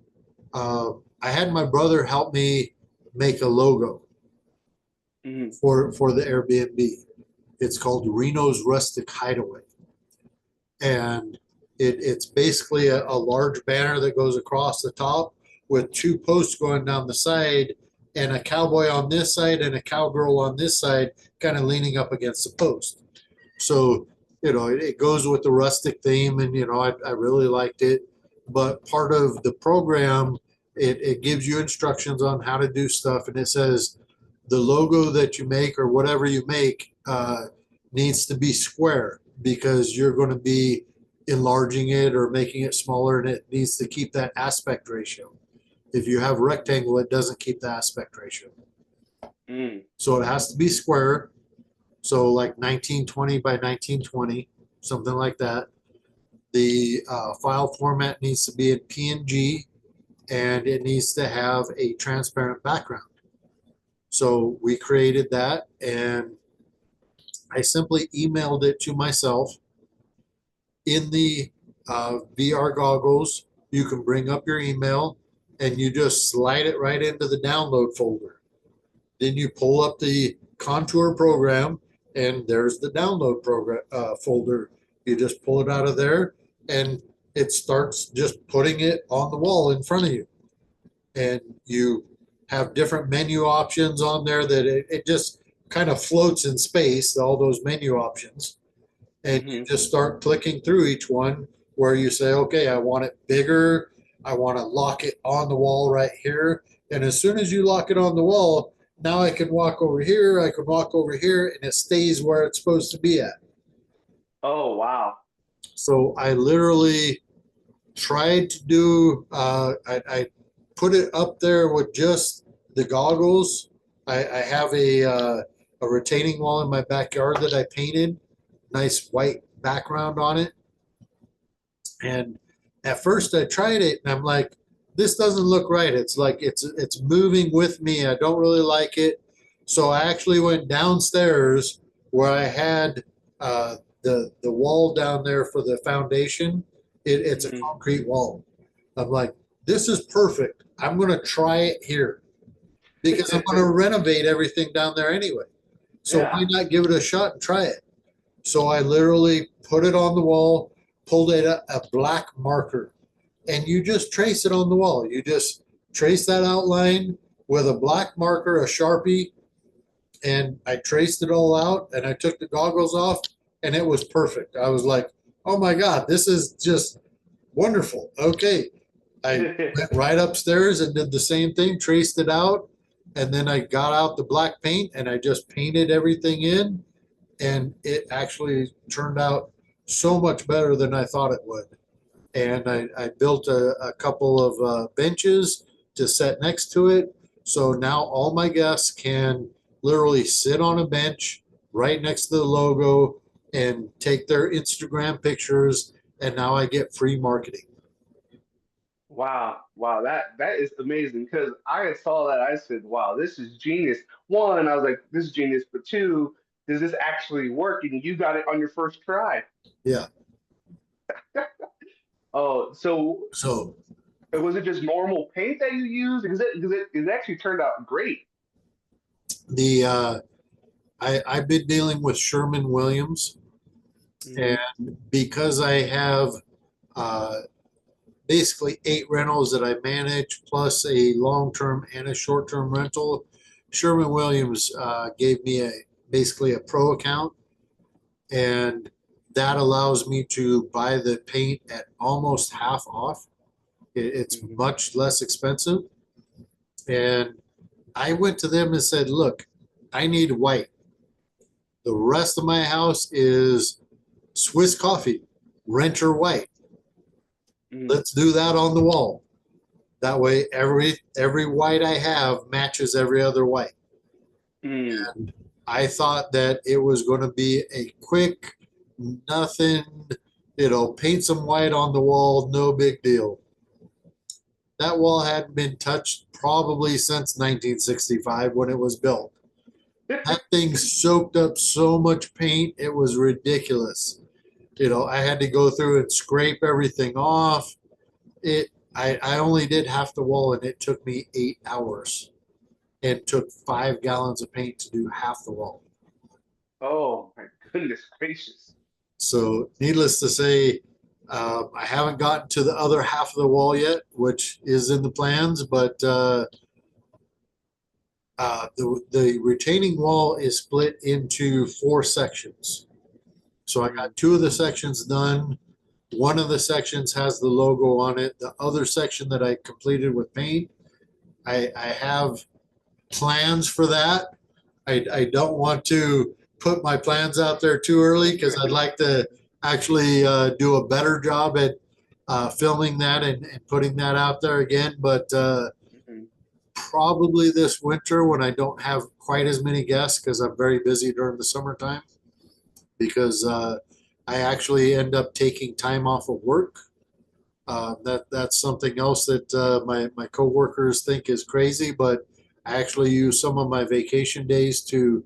[SPEAKER 2] I had my brother help me make a logo
[SPEAKER 1] Hmm.
[SPEAKER 2] for the Airbnb. It's called Reno's Rustic Hideaway. And it's basically a large banner that goes across the top with two posts going down the side and a cowboy on this side and a cowgirl on this side kind of leaning up against the post. So, it goes with the rustic theme, and, I really liked it. But part of the program, it gives you instructions on how to do stuff, and it says the logo that you make or whatever you make needs to be square because you're going to be enlarging it or making it smaller, and it needs to keep that aspect ratio. If you have rectangle, it doesn't keep the aspect ratio.
[SPEAKER 1] Hmm.
[SPEAKER 2] So it has to be square. So like 1920 by 1920, something like that. The file format needs to be in PNG, and it needs to have a transparent background. So we created that, and I simply emailed it to myself. In the VR goggles, you can bring up your email and you just slide it right into the download folder. Then you pull up the Contour program, and there's the download program folder. You just pull it out of there, and it starts just putting it on the wall in front of you. And you have different menu options on there that it just kind of floats in space, all those menu options. And you
[SPEAKER 1] Hmm.
[SPEAKER 2] just start clicking through each one where you say, okay, I want it bigger. I want to lock it on the wall right here. And as soon as you lock it on the wall, now I can walk over here, I can walk over here, and it stays where it's supposed to be at.
[SPEAKER 1] Oh, wow.
[SPEAKER 2] So I literally tried to do, I put it up there with just the goggles. I have a retaining wall in my backyard that I painted, nice white background on it. And at first I tried it and I'm like, this doesn't look right. It's like it's moving with me. I don't really like it. So I actually went downstairs where I had the wall down there for the foundation. It's a
[SPEAKER 1] Hmm.
[SPEAKER 2] concrete wall. I'm like, this is perfect. I'm gonna try it here because I'm gonna renovate everything down there anyway. So
[SPEAKER 1] Yeah.
[SPEAKER 2] why not give it a shot and try it? So I literally put it on the wall, pulled it a black marker, and you just trace it on the wall. You just trace that outline with a black marker, a Sharpie, and I traced it all out, and I took the goggles off, and it was perfect. I was like, oh my God, this is just wonderful. Okay. I went right upstairs and did the same thing, traced it out, and then I got out the black paint and I just painted everything in, and it actually turned out so much better than I thought it would. And I built a couple of benches to set next to it. So now all my guests can literally sit on a bench right next to the logo and take their Instagram pictures. And now I get free marketing.
[SPEAKER 1] Wow, wow, that is amazing. Because I saw that, I said, "Wow, this is genius." One, I was like, "This is genius," but two, does this actually work? And you got it on your first try.
[SPEAKER 2] Yeah.
[SPEAKER 1] Oh, so
[SPEAKER 2] So
[SPEAKER 1] was it just normal paint that you used? Because it actually turned out great.
[SPEAKER 2] the I've been dealing with Sherman-Williams, and
[SPEAKER 1] Hmm.
[SPEAKER 2] because I have uh, basically 8 rentals that I manage, plus a long-term and a short-term rental. Sherman-Williams gave me basically a pro account, and that allows me to buy the paint at almost half off. It's
[SPEAKER 1] Hmm.
[SPEAKER 2] much less expensive. And I went to them and said, look, I need white. The rest of my house is Swiss coffee, renter white.
[SPEAKER 1] Mm,
[SPEAKER 2] Let's do that on the wall. That way, every white I have matches every other white.
[SPEAKER 1] mm.
[SPEAKER 2] And I thought that it was going to be a quick, nothing, paint some white on the wall, no big deal. That wall hadn't been touched probably since 1965 when it was built. That thing soaked up so much paint, it was ridiculous. I had to go through and scrape everything off. I only did half the wall and it took me 8 hours and took 5 gallons of paint to do half the wall.
[SPEAKER 1] Oh my goodness gracious.
[SPEAKER 2] So, needless to say, I haven't gotten to the other half of the wall yet, which is in the plans, but the retaining wall is split into 4 sections. So, I
[SPEAKER 1] Mm,
[SPEAKER 2] got 2 of the sections done. One of the sections has the logo on it. The other section that I completed with paint, I have plans for that. I don't want to put my plans out there too early because I'd like to actually do a better job at filming that and putting that out there again. But
[SPEAKER 1] mhm.
[SPEAKER 2] probably this winter when I don't have quite as many guests because I'm very busy during the summertime because I actually end up taking time off of work. That's something else that my coworkers think is crazy, but I actually use some of my vacation days to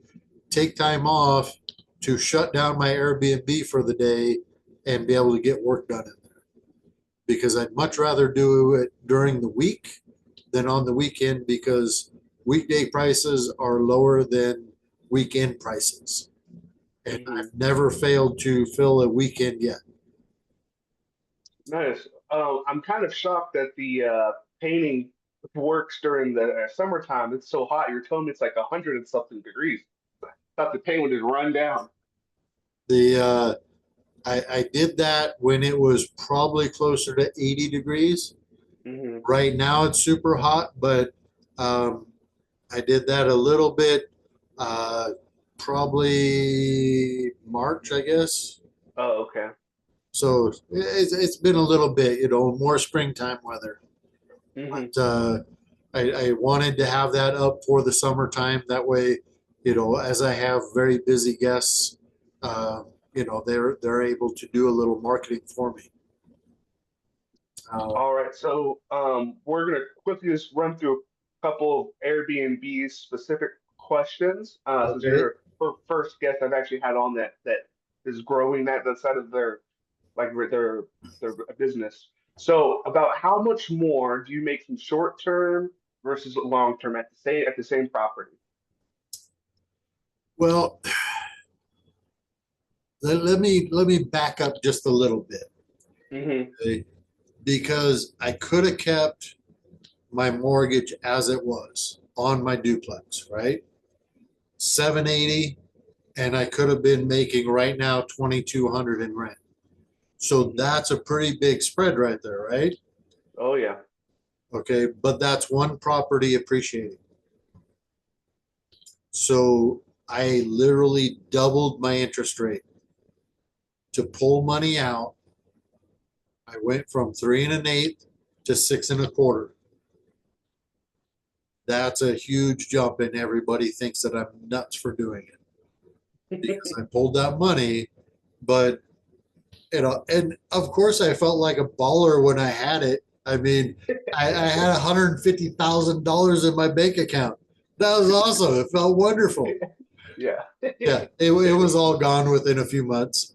[SPEAKER 2] take time off to shut down my Airbnb for the day and be able to get work done in there. Because I'd much rather do it during the week than on the weekend because weekday prices are lower than weekend prices. And
[SPEAKER 1] Mhm.
[SPEAKER 2] I've never failed to fill a weekend yet.
[SPEAKER 1] Nice. I'm kind of shocked that the painting works during the summertime. It's so hot. You're telling me it's like 100 and something degrees. Thought the paint would just run down.
[SPEAKER 2] The I did that when it was probably closer to 80 degrees.
[SPEAKER 1] Hmm.
[SPEAKER 2] Right now it's super hot, but um, I did that a little bit, uh, probably March, I guess.
[SPEAKER 1] Oh, okay.
[SPEAKER 2] So it's been a little bit, more springtime weather.
[SPEAKER 1] Hmm.
[SPEAKER 2] But I wanted to have that up for the summertime. That way, as I have very busy guests, they're able to do a little marketing for me. Uh,
[SPEAKER 1] All right. So we're gonna quickly just run through a couple of Airbnb specific questions. Since
[SPEAKER 2] okay.
[SPEAKER 1] you're the first guest I've actually had on that is growing that side of their business. So about how much more do you make from short term versus long term at the same property?
[SPEAKER 2] Well, let me back up just a little bit,
[SPEAKER 1] Hmm.
[SPEAKER 2] okay? Because I could have kept my mortgage as it was on my duplex, right? 780, and I could have been making right now 2,200 in rent. So
[SPEAKER 1] Hmm.
[SPEAKER 2] that's a pretty big spread right there, right?
[SPEAKER 1] Oh yeah.
[SPEAKER 2] Okay, but that's one property appreciating. So I literally doubled my interest rate to pull money out. I went from 3 1/8 to 6 1/4. That's a huge jump, and everybody thinks that I'm nuts for doing it because I pulled that money. But and of course, I felt like a baller when I had it. I mean, I had $150,000 in my bank account. That was awesome. It felt wonderful.
[SPEAKER 1] Yeah.
[SPEAKER 2] Yeah, it was all gone within a few months.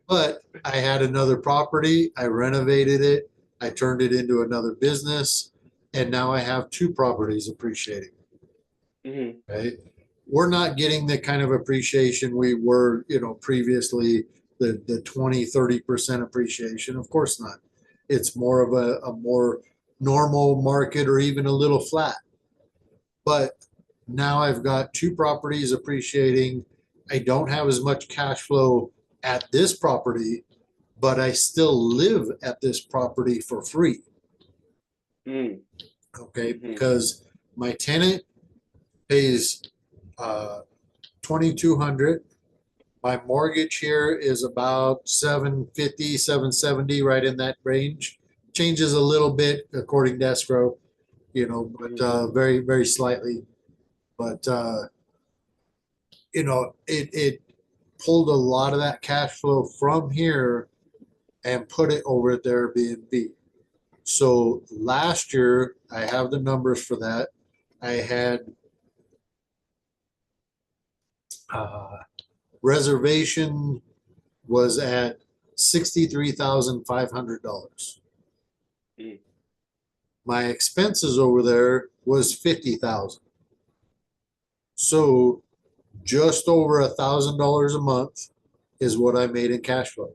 [SPEAKER 2] But I had another property. I renovated it. I turned it into another business, and now I have 2 properties appreciating.
[SPEAKER 1] Hmm.
[SPEAKER 2] Right? We're not getting the kind of appreciation we were, previously, the 20-30% appreciation. Of course not. It's more of a more normal market or even a little flat. But now I've got 2 properties appreciating. I don't have as much cash flow at this property, but I still live at this property for free.
[SPEAKER 1] Mm.
[SPEAKER 2] Okay,
[SPEAKER 1] Hmm.
[SPEAKER 2] because my tenant pays 2,200. My mortgage here is about 750, 770, right in that range. Changes a little bit according to escrow, but
[SPEAKER 1] Hmm.
[SPEAKER 2] very, very slightly. But it pulled a lot of that cash flow from here and put it over at the Airbnb. So last year, I have the numbers for that. I had uh, reservation was at $63,500.
[SPEAKER 1] Hmm.
[SPEAKER 2] My expenses over there was 50,000. So just over $1,000 a month is what I made in cash flow.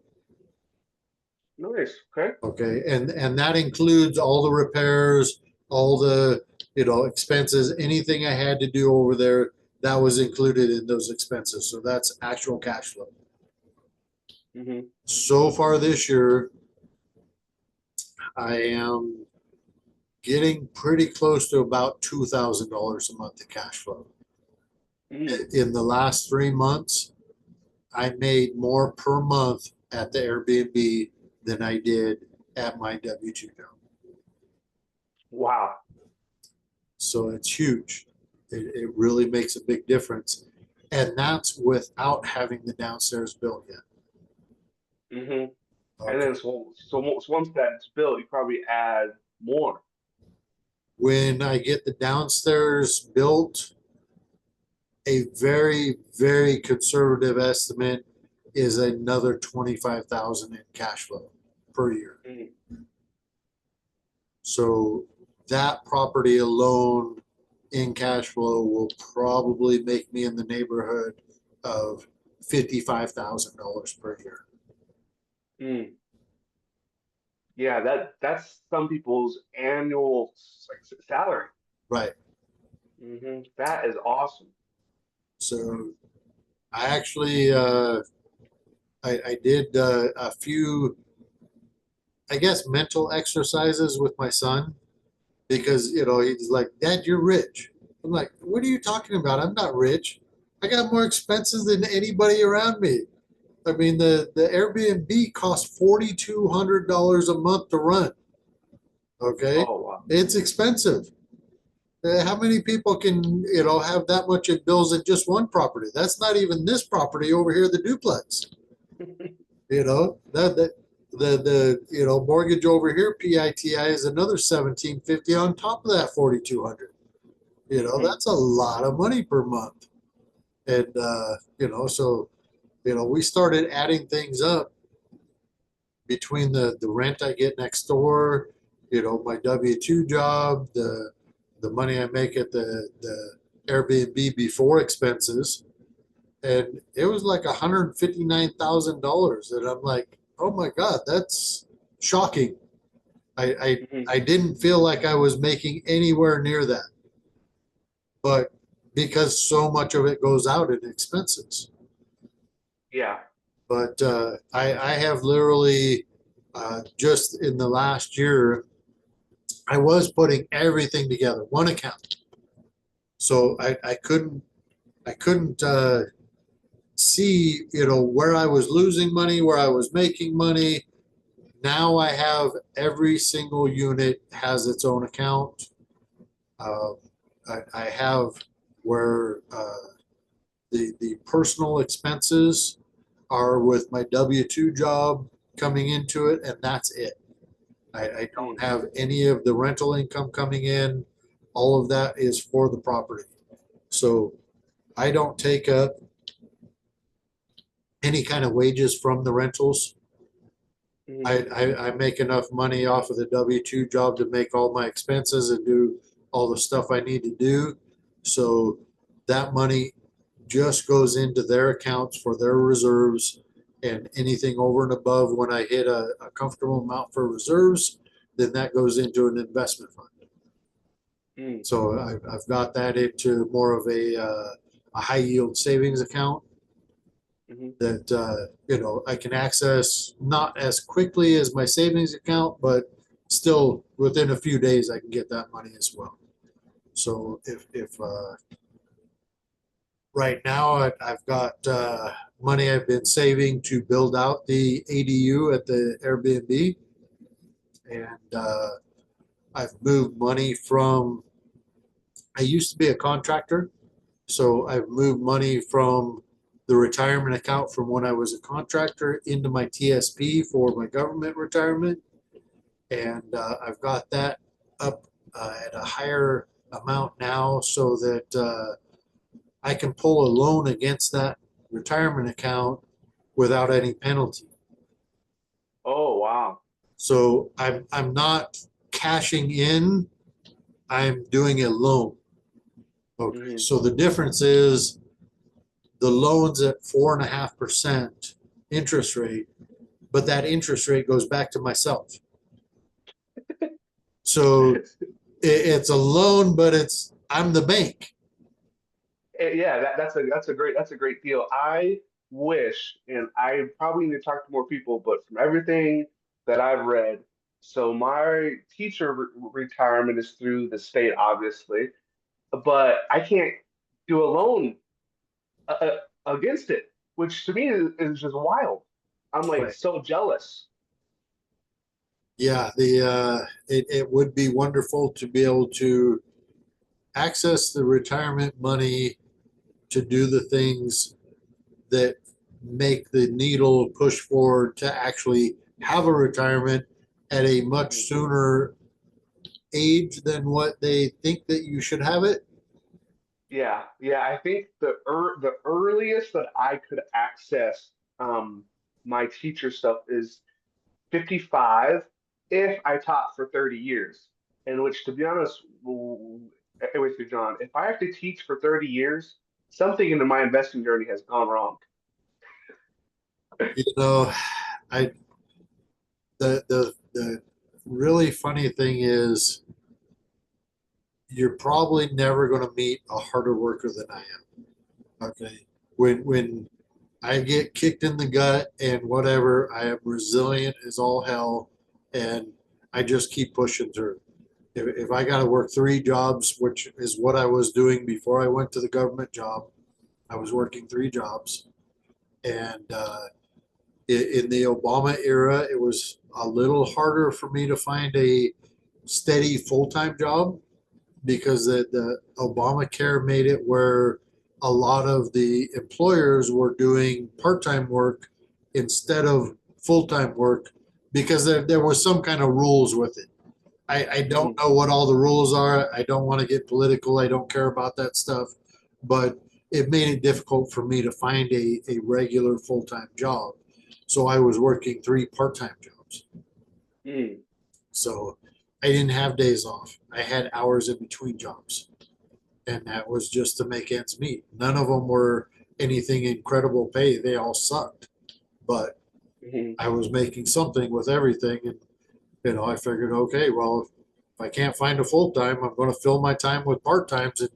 [SPEAKER 1] Nice. Okay.
[SPEAKER 2] Okay, and that includes all the repairs, all the expenses, anything I had to do over there, that was included in those expenses. So that's actual cash flow.
[SPEAKER 1] Hmm.
[SPEAKER 2] So far this year, I am getting pretty close to about $2,000 a month in cash flow.
[SPEAKER 1] Mm.
[SPEAKER 2] In the last 3 months, I made more per month at the Airbnb than I did at my W2 job.
[SPEAKER 1] Wow.
[SPEAKER 2] So it's huge. It really makes a big difference. And that's without having the downstairs built yet.
[SPEAKER 1] Hmm. And
[SPEAKER 2] Okay.
[SPEAKER 1] then so once that's built, you probably add more.
[SPEAKER 2] When I get the downstairs built, a very, very conservative estimate is another 25,000 in cash flow per year.
[SPEAKER 1] Mm.
[SPEAKER 2] So that property alone in cash flow will probably make me in the neighborhood of $55,000 per year.
[SPEAKER 1] Mm. Yeah, that's some people's annual salary.
[SPEAKER 2] Right.
[SPEAKER 1] That is awesome.
[SPEAKER 2] So I actually I did a few, I guess, mental exercises with my son because he's like, Dad, you're rich. I'm like, what are you talking about? I'm not rich. I got more expenses than anybody around me. I mean, the Airbnb costs $4,200 a month to run. Okay,
[SPEAKER 1] Oh wow.
[SPEAKER 2] it's expensive. How many people can have that much in bills in just one property? That's not even this property over here, the duplex. That the mortgage over here, PITI is another 1,750 on top of that 4,200.
[SPEAKER 1] Hmm.
[SPEAKER 2] That's a lot of money per month. And so we started adding things up between the rent I get next door, my W2 job, the money I make at the Airbnb before expenses, and it was like $159,000, and I'm like, oh my God, that's shocking. I, I
[SPEAKER 1] Hmm.
[SPEAKER 2] I didn't feel like I was making anywhere near that, but because so much of it goes out in expenses.
[SPEAKER 1] Yeah.
[SPEAKER 2] But I have literally just in the last year, I was putting everything together, one account. So I couldn't see where I was losing money, where I was making money. Now I have every single unit has its own account. Uh, I have where the personal expenses are with my W2 job coming into it, and that's it. I don't
[SPEAKER 1] Mm.
[SPEAKER 2] have any of the rental income coming in. All of that is for the property. So I don't take up any kind of wages from the rentals.
[SPEAKER 1] Hmm.
[SPEAKER 2] I make enough money off of the W2 job to make all my expenses and do all the stuff I need to do. So that money just goes into their accounts for their reserves, and anything over and above when I hit a comfortable amount for reserves, then that goes into an investment fund.
[SPEAKER 1] Mm.
[SPEAKER 2] So I've got that into more of a high yield savings account
[SPEAKER 1] Hmm.
[SPEAKER 2] that I can access not as quickly as my savings account, but still within a few days I can get that money as well. So if right now I've got money I've been saving to build out the ADU at the Airbnb, and I've moved money from, I used to be a contractor, so I've moved money from the retirement account from when I was a contractor into my TSP for my government retirement. And I've got that up at a higher amount now so that I can pull a loan against that retirement account without any penalty.
[SPEAKER 1] Oh, wow.
[SPEAKER 2] So I'm not cashing in, I'm doing a loan. Okay.
[SPEAKER 1] Hmm.
[SPEAKER 2] So the difference is the loan's at 4.5% interest rate, but that interest rate goes back to myself. So it's a loan, but I'm the bank.
[SPEAKER 1] Yeah, that's a great deal. I wish, and I probably need to talk to more people, but from everything that I've read, so my teacher retirement is through the state, obviously, but I can't do a loan against it, which to me is just wild. I'm like
[SPEAKER 2] Right.
[SPEAKER 1] so jealous.
[SPEAKER 2] Yeah, it would be wonderful to be able to access the retirement money to do the things that make the needle push forward to actually have a retirement at a much
[SPEAKER 1] Mhm.
[SPEAKER 2] sooner age than what they think that you should have it.
[SPEAKER 1] Yeah, yeah. I think the earliest that I could access my teacher stuff is 55 if I taught for 30 years. In which, to be honest, with you, John, if I have to teach for 30 years, something in my investing journey has gone wrong.
[SPEAKER 2] You know, I the really funny thing is you're probably never going to meet a harder worker than I am. Okay. When I get kicked in the gut and whatever, I am resilient as all hell, and I just keep pushing through. If I got to work 3 jobs, which is what I was doing before I went to the government job, I was working 3 jobs. And in the Obama era, it was a little harder for me to find a steady full time job because the Obamacare made it where a lot of the employers were doing part time work instead of full time work because there was some kind of rules with it. I don't
[SPEAKER 1] Mhm.
[SPEAKER 2] know what all the rules are. I don't want to get political. I don't care about that stuff. But it made it difficult for me to find a regular full time job. So I was working 3 part time jobs.
[SPEAKER 1] Mm.
[SPEAKER 2] So I didn't have days off. I had hours in between jobs. And that was just to make ends meet. None of them were anything incredible pay. They all sucked. But
[SPEAKER 1] Mhm.
[SPEAKER 2] I was making something with everything. And, I figured, okay, well, if I can't find a full time, I'm going to fill my time with part times and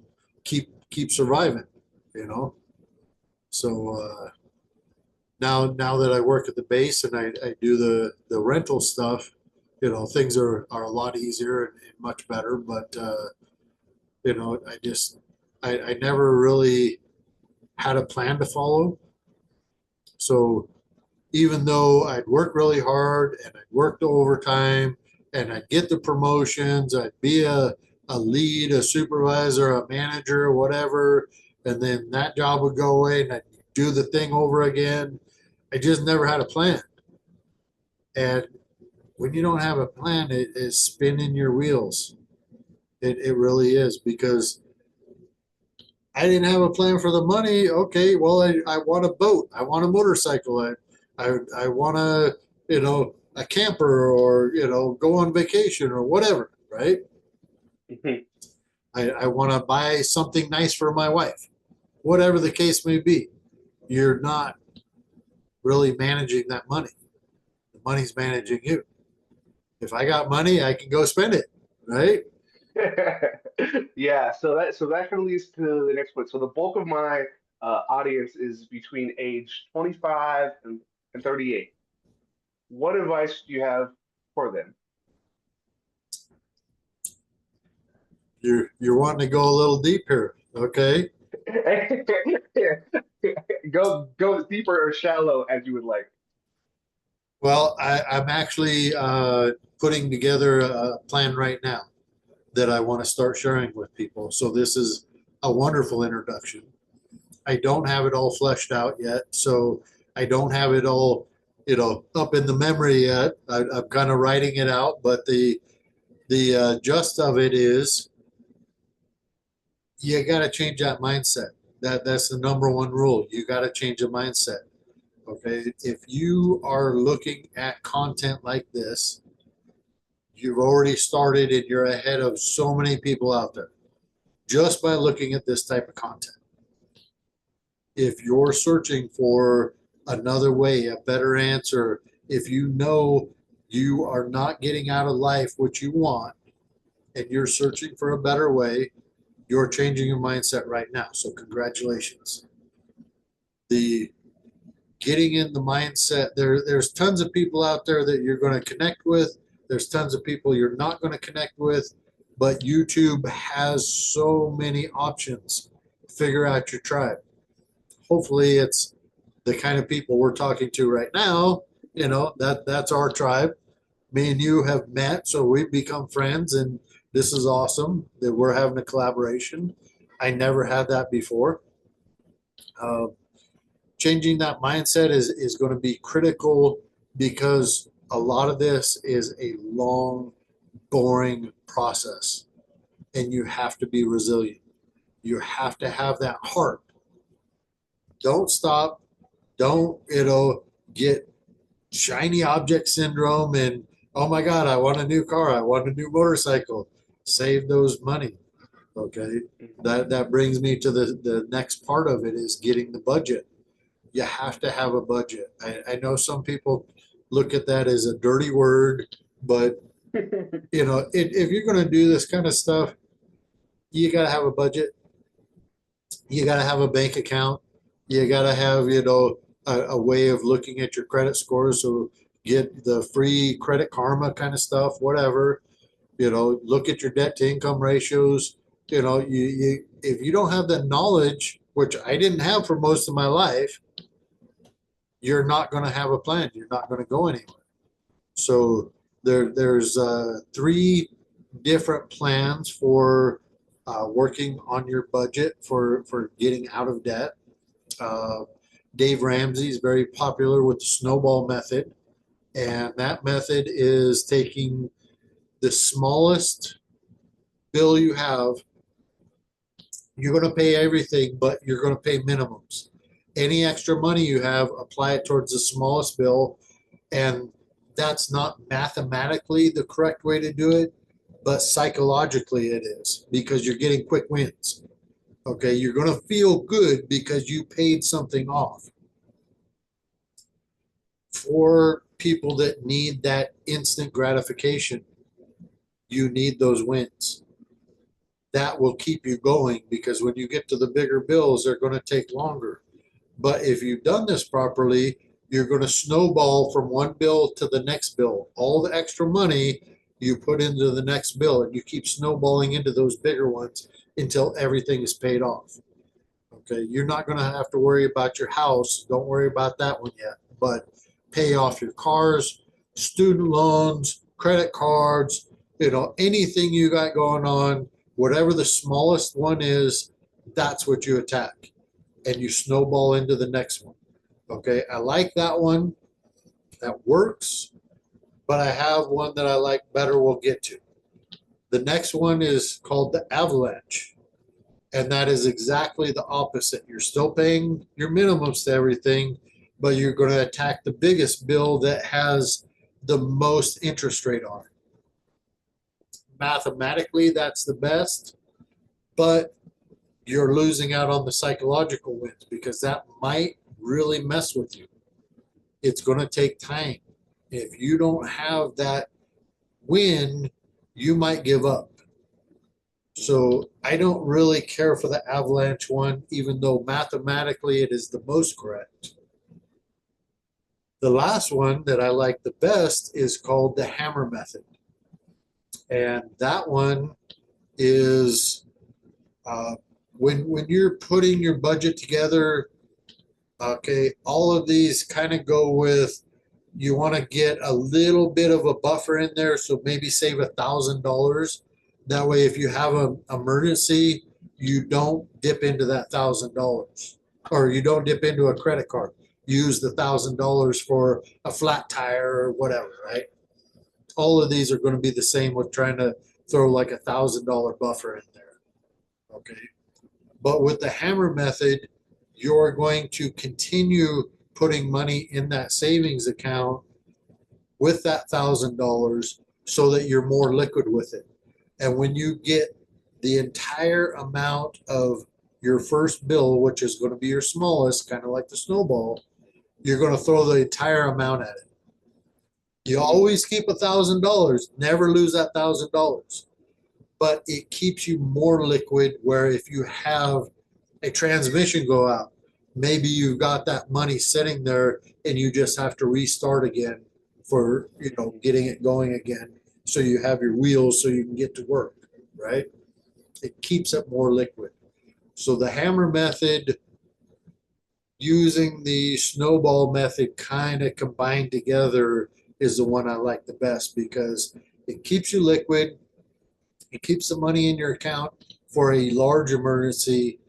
[SPEAKER 2] keep surviving, you know? So now that I work at the base and I do the rental stuff, things are a lot easier and much better. But I just I never really had a plan to follow. So even though I'd work really hard and I'd work the overtime and I'd get the promotions, I'd be a lead, a supervisor, a manager, whatever, and then that job would go away and I'd do the thing over again. I just never had a plan. And when you don't have a plan, it is spinning your wheels. It really is because I didn't have a plan for the money. Okay, well, I want a boat. I want a motorcycle. I want a camper or, go on vacation or whatever, right?
[SPEAKER 1] Mhm.
[SPEAKER 2] I want to buy something nice for my wife, whatever the case may be. You're not really managing that money. The money's managing you. If I got money, I can go spend it, right?
[SPEAKER 1] Yeah, so that kind of leads to the next point. So the bulk of my audience is between age 25 and 38. What advice do you have for them?
[SPEAKER 2] you're wanting to go a little deep here, okay?
[SPEAKER 1] Go deeper or shallow as you would like.
[SPEAKER 2] Well, I'm actually putting together a plan right now that I want to start sharing with people. So this is a wonderful introduction. I don't have it all fleshed out yet, so I don't have it all, up in the memory yet. I'm kind of writing it out, but the gist of it is you got to change that mindset. That's the number one rule. You got to change the mindset. Okay, if you are looking at content like this, you've already started and you're ahead of so many people out there just by looking at this type of content. If you're searching for another way, a better answer, if you know you are not getting out of life what you want and you're searching for a better way, you're changing your mindset right now. So congratulations. The getting in the mindset, there's tons of people out there that you're going to connect with. There's tons of people you're not going to connect with, but YouTube has so many options. Figure out your tribe. Hopefully it's the kind of people we're talking to right now. That's our tribe. Me and you have met, so we've become friends, and this is awesome that we're having a collaboration. I never had that before. Uh, Changing that mindset is going to be critical because a lot of this is a long, boring process, and you have to be resilient. You have to have that heart. Don't stop. Don't, get shiny object syndrome and, oh my God, I want a new car. I want a new motorcycle. Save those money. Okay. That brings me to the next part of it is getting the budget. You have to have a budget. I know some people look at that as a dirty word, but if you're going to do this kind of stuff, you got to have a budget. You got to have a bank account. You got to have, a way of looking at your credit scores. So get the free credit karma kind of stuff, whatever, look at your debt to income ratios. If you don't have that knowledge, which I didn't have for most of my life, you're not going to have a plan. You're not going to go anywhere. So there's three different plans for working on your budget for getting out of debt. Uh, Dave Ramsey is very popular with the snowball method, and that method is taking the smallest bill you have. You're going to pay everything, but you're going to pay minimums. Any extra money you have, apply it towards the smallest bill. And that's not mathematically the correct way to do it, but psychologically it is because you're getting quick wins. Okay, you're going to feel good because you paid something off. For people that need that instant gratification, you need those wins. That will keep you going because when you get to the bigger bills, they're going to take longer. But if you've done this properly, you're going to snowball from one bill to the next bill. All the extra money you put into the next bill, and you keep snowballing into those bigger ones until everything is paid off. Okay, you're not going to have to worry about your house. Don't worry about that one yet. But pay off your cars, student loans, credit cards, anything you got going on, whatever the smallest one is, that's what you attack. And you snowball into the next one. Okay, I like that one. That works. But I have one that I like better we'll get to. The next one is called the avalanche. And that is exactly the opposite. You're still paying your minimums to everything, but you're going to attack the biggest bill that has the most interest rate on it. Mathematically, that's the best, but you're losing out on the psychological wins because that might really mess with you. It's going to take time. If you don't have that win, you might give up. So I don't really care for the avalanche one, even though mathematically it is the most correct. The last one that I like the best is called the hammer method. And that one is uh, when you're putting your budget together, okay, all of these kind of go with you want to get a little bit of a buffer in there, so maybe save $1,000. That way, if you have an emergency, you don't dip into that $1,000, or you don't dip into a credit card. Use the $1,000 for a flat tire or whatever, right? All of these are going to be the same with trying to throw like $1,000 buffer in there. Okay. But with the hammer method, you're going to continue putting money in that savings account with that $1,000 so that you're more liquid with it. And when you get the entire amount of your first bill, which is going to be your smallest, kind of like the snowball, you're going to throw the entire amount at it. You always keep $1,000, never lose that $1,000. But it keeps you more liquid, where if you have a transmission go out, maybe you've got that money sitting there and you just have to restart again for, getting it going again. So you have your wheels so you can get to work, right? It keeps it more liquid. So the hammer method using the snowball method kind of combined together is the one I like the best, because it keeps you liquid. It keeps the money in your account for a large emergency,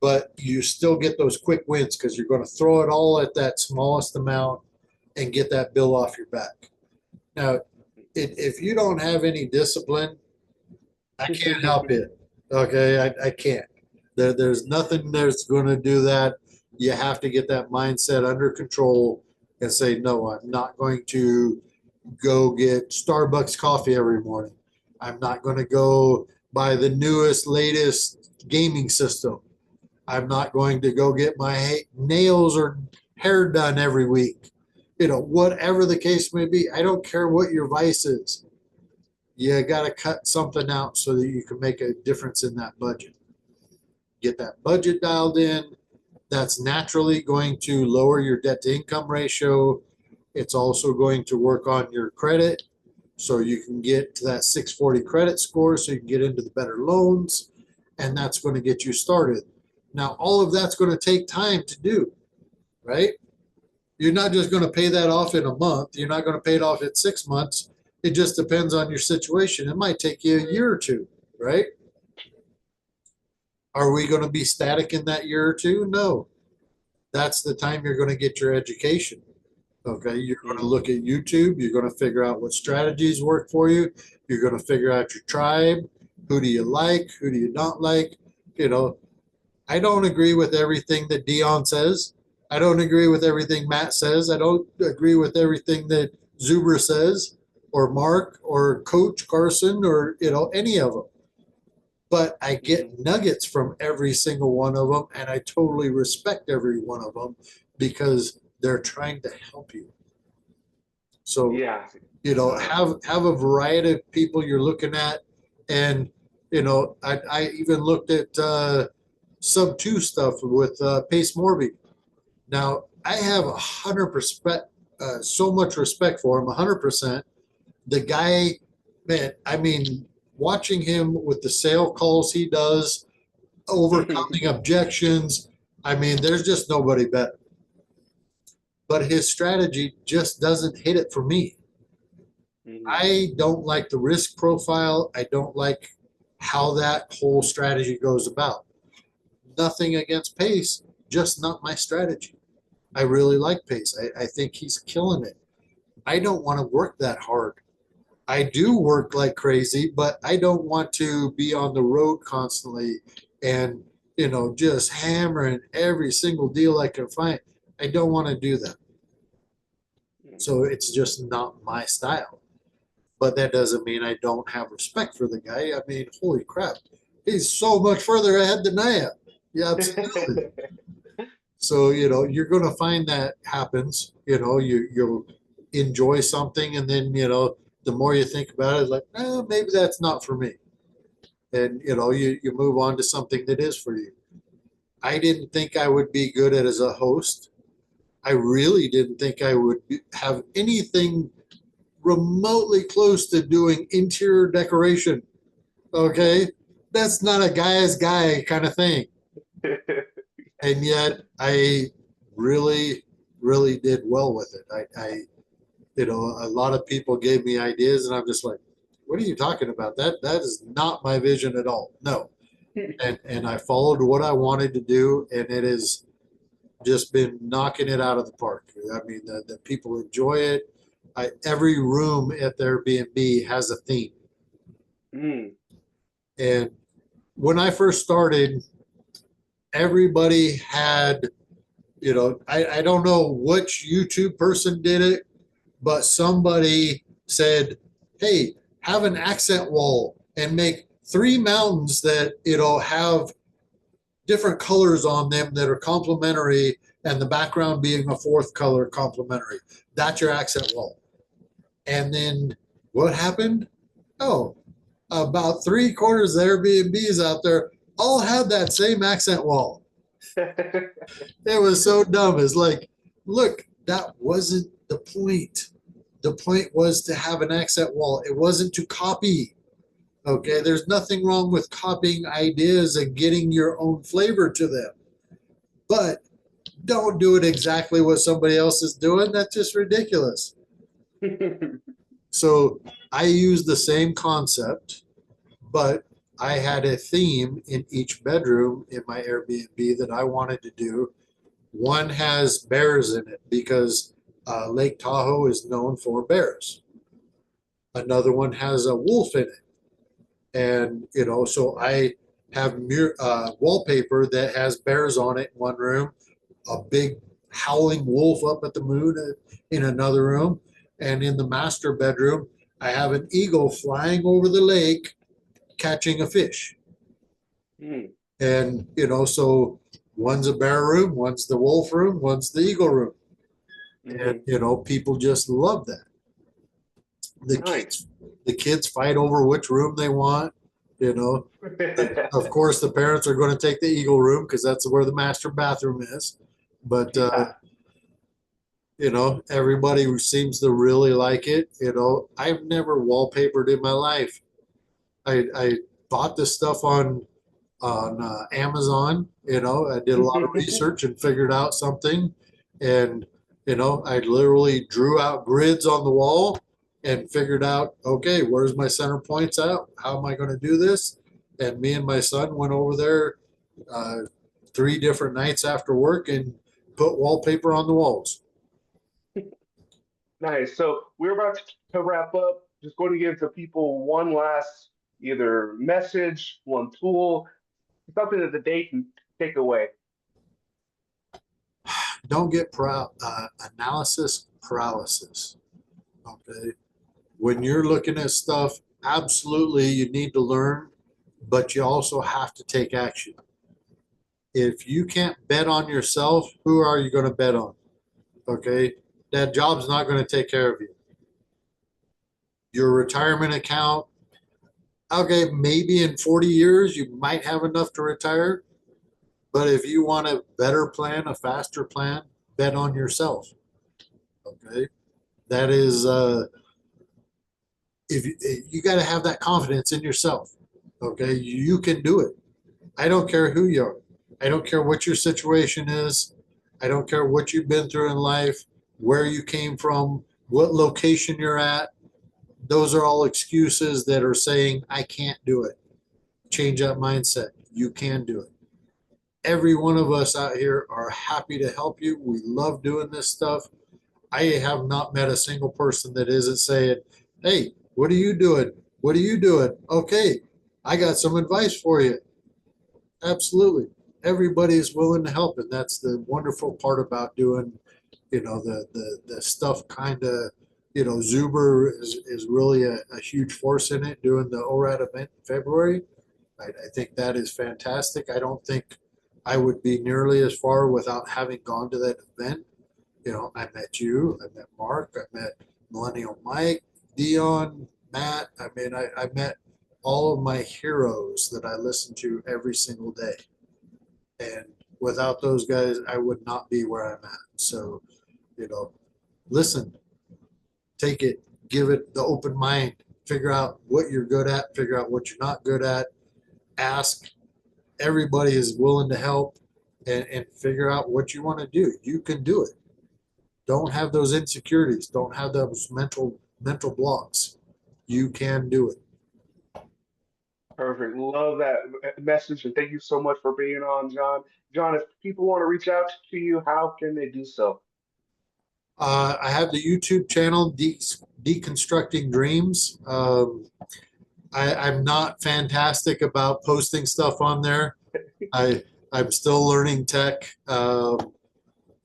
[SPEAKER 2] but you still get those quick wins because you're going to throw it all at that smallest amount and get that bill off your back. Now, if you don't have any discipline, I can't help it. Okay, I can't. There's nothing that's going to do that. You have to get that mindset under control and say, no, I'm not going to go get Starbucks coffee every morning. I'm not going to go buy the newest, latest gaming system. I'm not going to go get my nails or hair done every week. Whatever the case may be, I don't care what your vice is. You got to cut something out so that you can make a difference in that budget. Get that budget dialed in. That's naturally going to lower your debt to income ratio. It's also going to work on your credit, so you can get to that 640 credit score, so you can get into the better loans, and that's going to get you started. Now, all of that's going to take time to do, right? You're not just going to pay that off in a month. You're not going to pay it off in 6 months. It just depends on your situation. It might take you a year or two, right? Are we going to be static in that year or two? No. That's the time you're going to get your education. Okay, you're going to look at YouTube. You're going to figure out what strategies work for you. You're going to figure out your tribe. Who do you like? Who do you not like? I don't agree with everything that Dion says. I don't agree with everything Matt says. I don't agree with everything that Zuber says, or Mark, or Coach Carson, or any of them. But I get nuggets from every single one of them, and I totally respect every one of them because they're trying to help you. So,
[SPEAKER 1] yeah,
[SPEAKER 2] have a variety of people you're looking at. And, I even looked at sub 2 stuff with Pace Morby. Now, I have 100%, so much respect for him, 100%. The guy, man, I mean, watching him with the sale calls he does, overcoming objections, I mean, there's just nobody better. But his strategy just doesn't hit it for me. I don't like the risk profile. I don't like how that whole strategy goes about. Nothing against Pace, just not my strategy. I really like Pace. I think he's killing it. I don't want to work that hard. I do work like crazy, but I don't want to be on the road constantly and, just hammering every single deal I can find. I don't want to do that. So it's just not my style. But that doesn't mean I don't have respect for the guy. I mean, holy crap. He's so much further ahead than I am. Yeah, absolutely. So, you're going to find that happens. You'll enjoy something, and then, the more you think about it, like, maybe that's not for me. And, you move on to something that is for you. I didn't think I would be good at as a host. I really didn't think I would have anything remotely close to doing interior decoration. Okay. That's not a guy's guy kind of thing. And yet I really, really did well with it. A lot of people gave me ideas and I'm just like, what are you talking about? That is not my vision at all. No. And I followed what I wanted to do, and it has just been knocking it out of the park. I mean, the people enjoy it. Every room at the Airbnb has a theme.
[SPEAKER 1] Mm.
[SPEAKER 2] And when I first started, everybody had, I don't know which YouTube person did it, but somebody said, hey, have an accent wall and make three mountains that have different colors on them that are complementary, and the background being a fourth color complementary. That's your accent wall. And then what happened? Oh, about three quarters of the Airbnbs out there all had that same accent wall. It was so dumb. It's like, look, that wasn't the point. The point was to have an accent wall. It wasn't to copy. Okay, there's nothing wrong with copying ideas and getting your own flavor to them. But don't do it exactly what somebody else is doing. That's just ridiculous. So I used the same concept, but I had a theme in each bedroom in my Airbnb that I wanted to do. One has bears in it because Lake Tahoe is known for bears. Another one has a wolf in it. And, so I have wallpaper that has bears on it in one room, a big howling wolf up at the moon in another room. And in the master bedroom, I have an eagle flying over the lake catching a fish.
[SPEAKER 1] Mm.
[SPEAKER 2] And, so one's a bear room, one's the wolf room, one's the eagle room. And,
[SPEAKER 1] Hmm.
[SPEAKER 2] people just love that. The
[SPEAKER 1] Nice.
[SPEAKER 2] kids, the kids fight over which room they want, you know. Of course, the parents are going to take the eagle room because that's where the master bathroom is. But
[SPEAKER 1] Yeah.
[SPEAKER 2] everybody seems to really like it. I've never wallpapered in my life. I bought this stuff on Amazon. I did a lot of research and figured out something, and I literally drew out grids on the wall and figured out, okay, where's my center points at? How am I going to do this? And me and my son went over there uh, three different nights after work and put wallpaper on the walls.
[SPEAKER 1] Nice. So we're about to wrap up. Just going to give the people one last either message, one tool, something that they can take away.
[SPEAKER 2] Don't get analysis paralysis. Okay, when you're looking at stuff, absolutely you need to learn, but you also have to take action. If you can't bet on yourself, who are you going to bet on? Okay, that job's not going to take care of you. Your retirement account, okay, maybe in 40 years you might have enough to retire, but if you want a better plan, a faster plan, bet on yourself. Okay, that is if you got to have that confidence in yourself. Okay, you can do it. I don't care who you are. I don't care what your situation is. I don't care what you've been through in life, where you came from, what location you're at. Those are all excuses that are saying, I can't do it. Change that mindset. You can do it. Every one of us out here are happy to help you. We love doing this stuff. I have not met a single person that isn't saying, hey, what are you doing? What are you doing? Okay, I got some advice for you. Absolutely. Everybody is willing to help. And that's the wonderful part about doing, the stuff kind of, Zuber is really a huge force in it, doing the ORAD event in February. I think that is fantastic. I don't think I would be nearly as far without having gone to that event. I met you, I met Mark, I met Millennial Mike, Dion, Matt. I mean, I met all of my heroes that I listen to every single day. And without those guys, I would not be where I'm at. So, you know, listen, take it, give it the open mind. figure out what you're good at, figure out what you're not good at, ask. Everybody is willing to help, and figure out what you want to do. You can do it. Don't have those insecurities. Don't have those mental blocks. You can do it.
[SPEAKER 1] Perfect. Love that message, and thank you so much for being on, John. John, if people want to reach out to you, how can they do so?
[SPEAKER 2] I have the YouTube channel Deconstructing Dreams. I'm not fantastic about posting stuff on there. I'm still learning tech.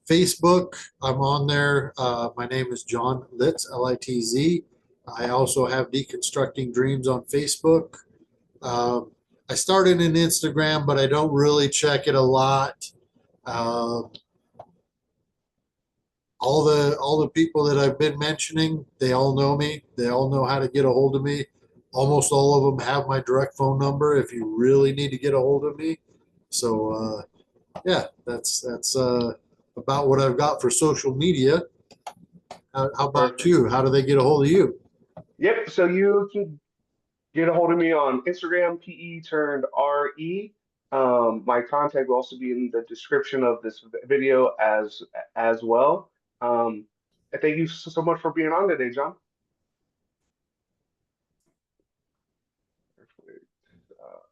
[SPEAKER 2] Facebook, I'm on there. My name is John Litz, Litz. I also have Deconstructing Dreams on Facebook. Um, I started an Instagram, but I don't really check it a lot. Um, all the people that I've been mentioning, they all know me. They all know how to get a hold of me. Almost all of them have my direct phone number if you really need to get a hold of me. So yeah, that's about what I've got for social media. How about
[SPEAKER 1] Perfect.
[SPEAKER 2] you? How do they get a hold of you?
[SPEAKER 1] Yep. So you can get a hold of me on Instagram, PE turned RE. My contact will also be in the description of this video as well. And thank you so much for being on today, John.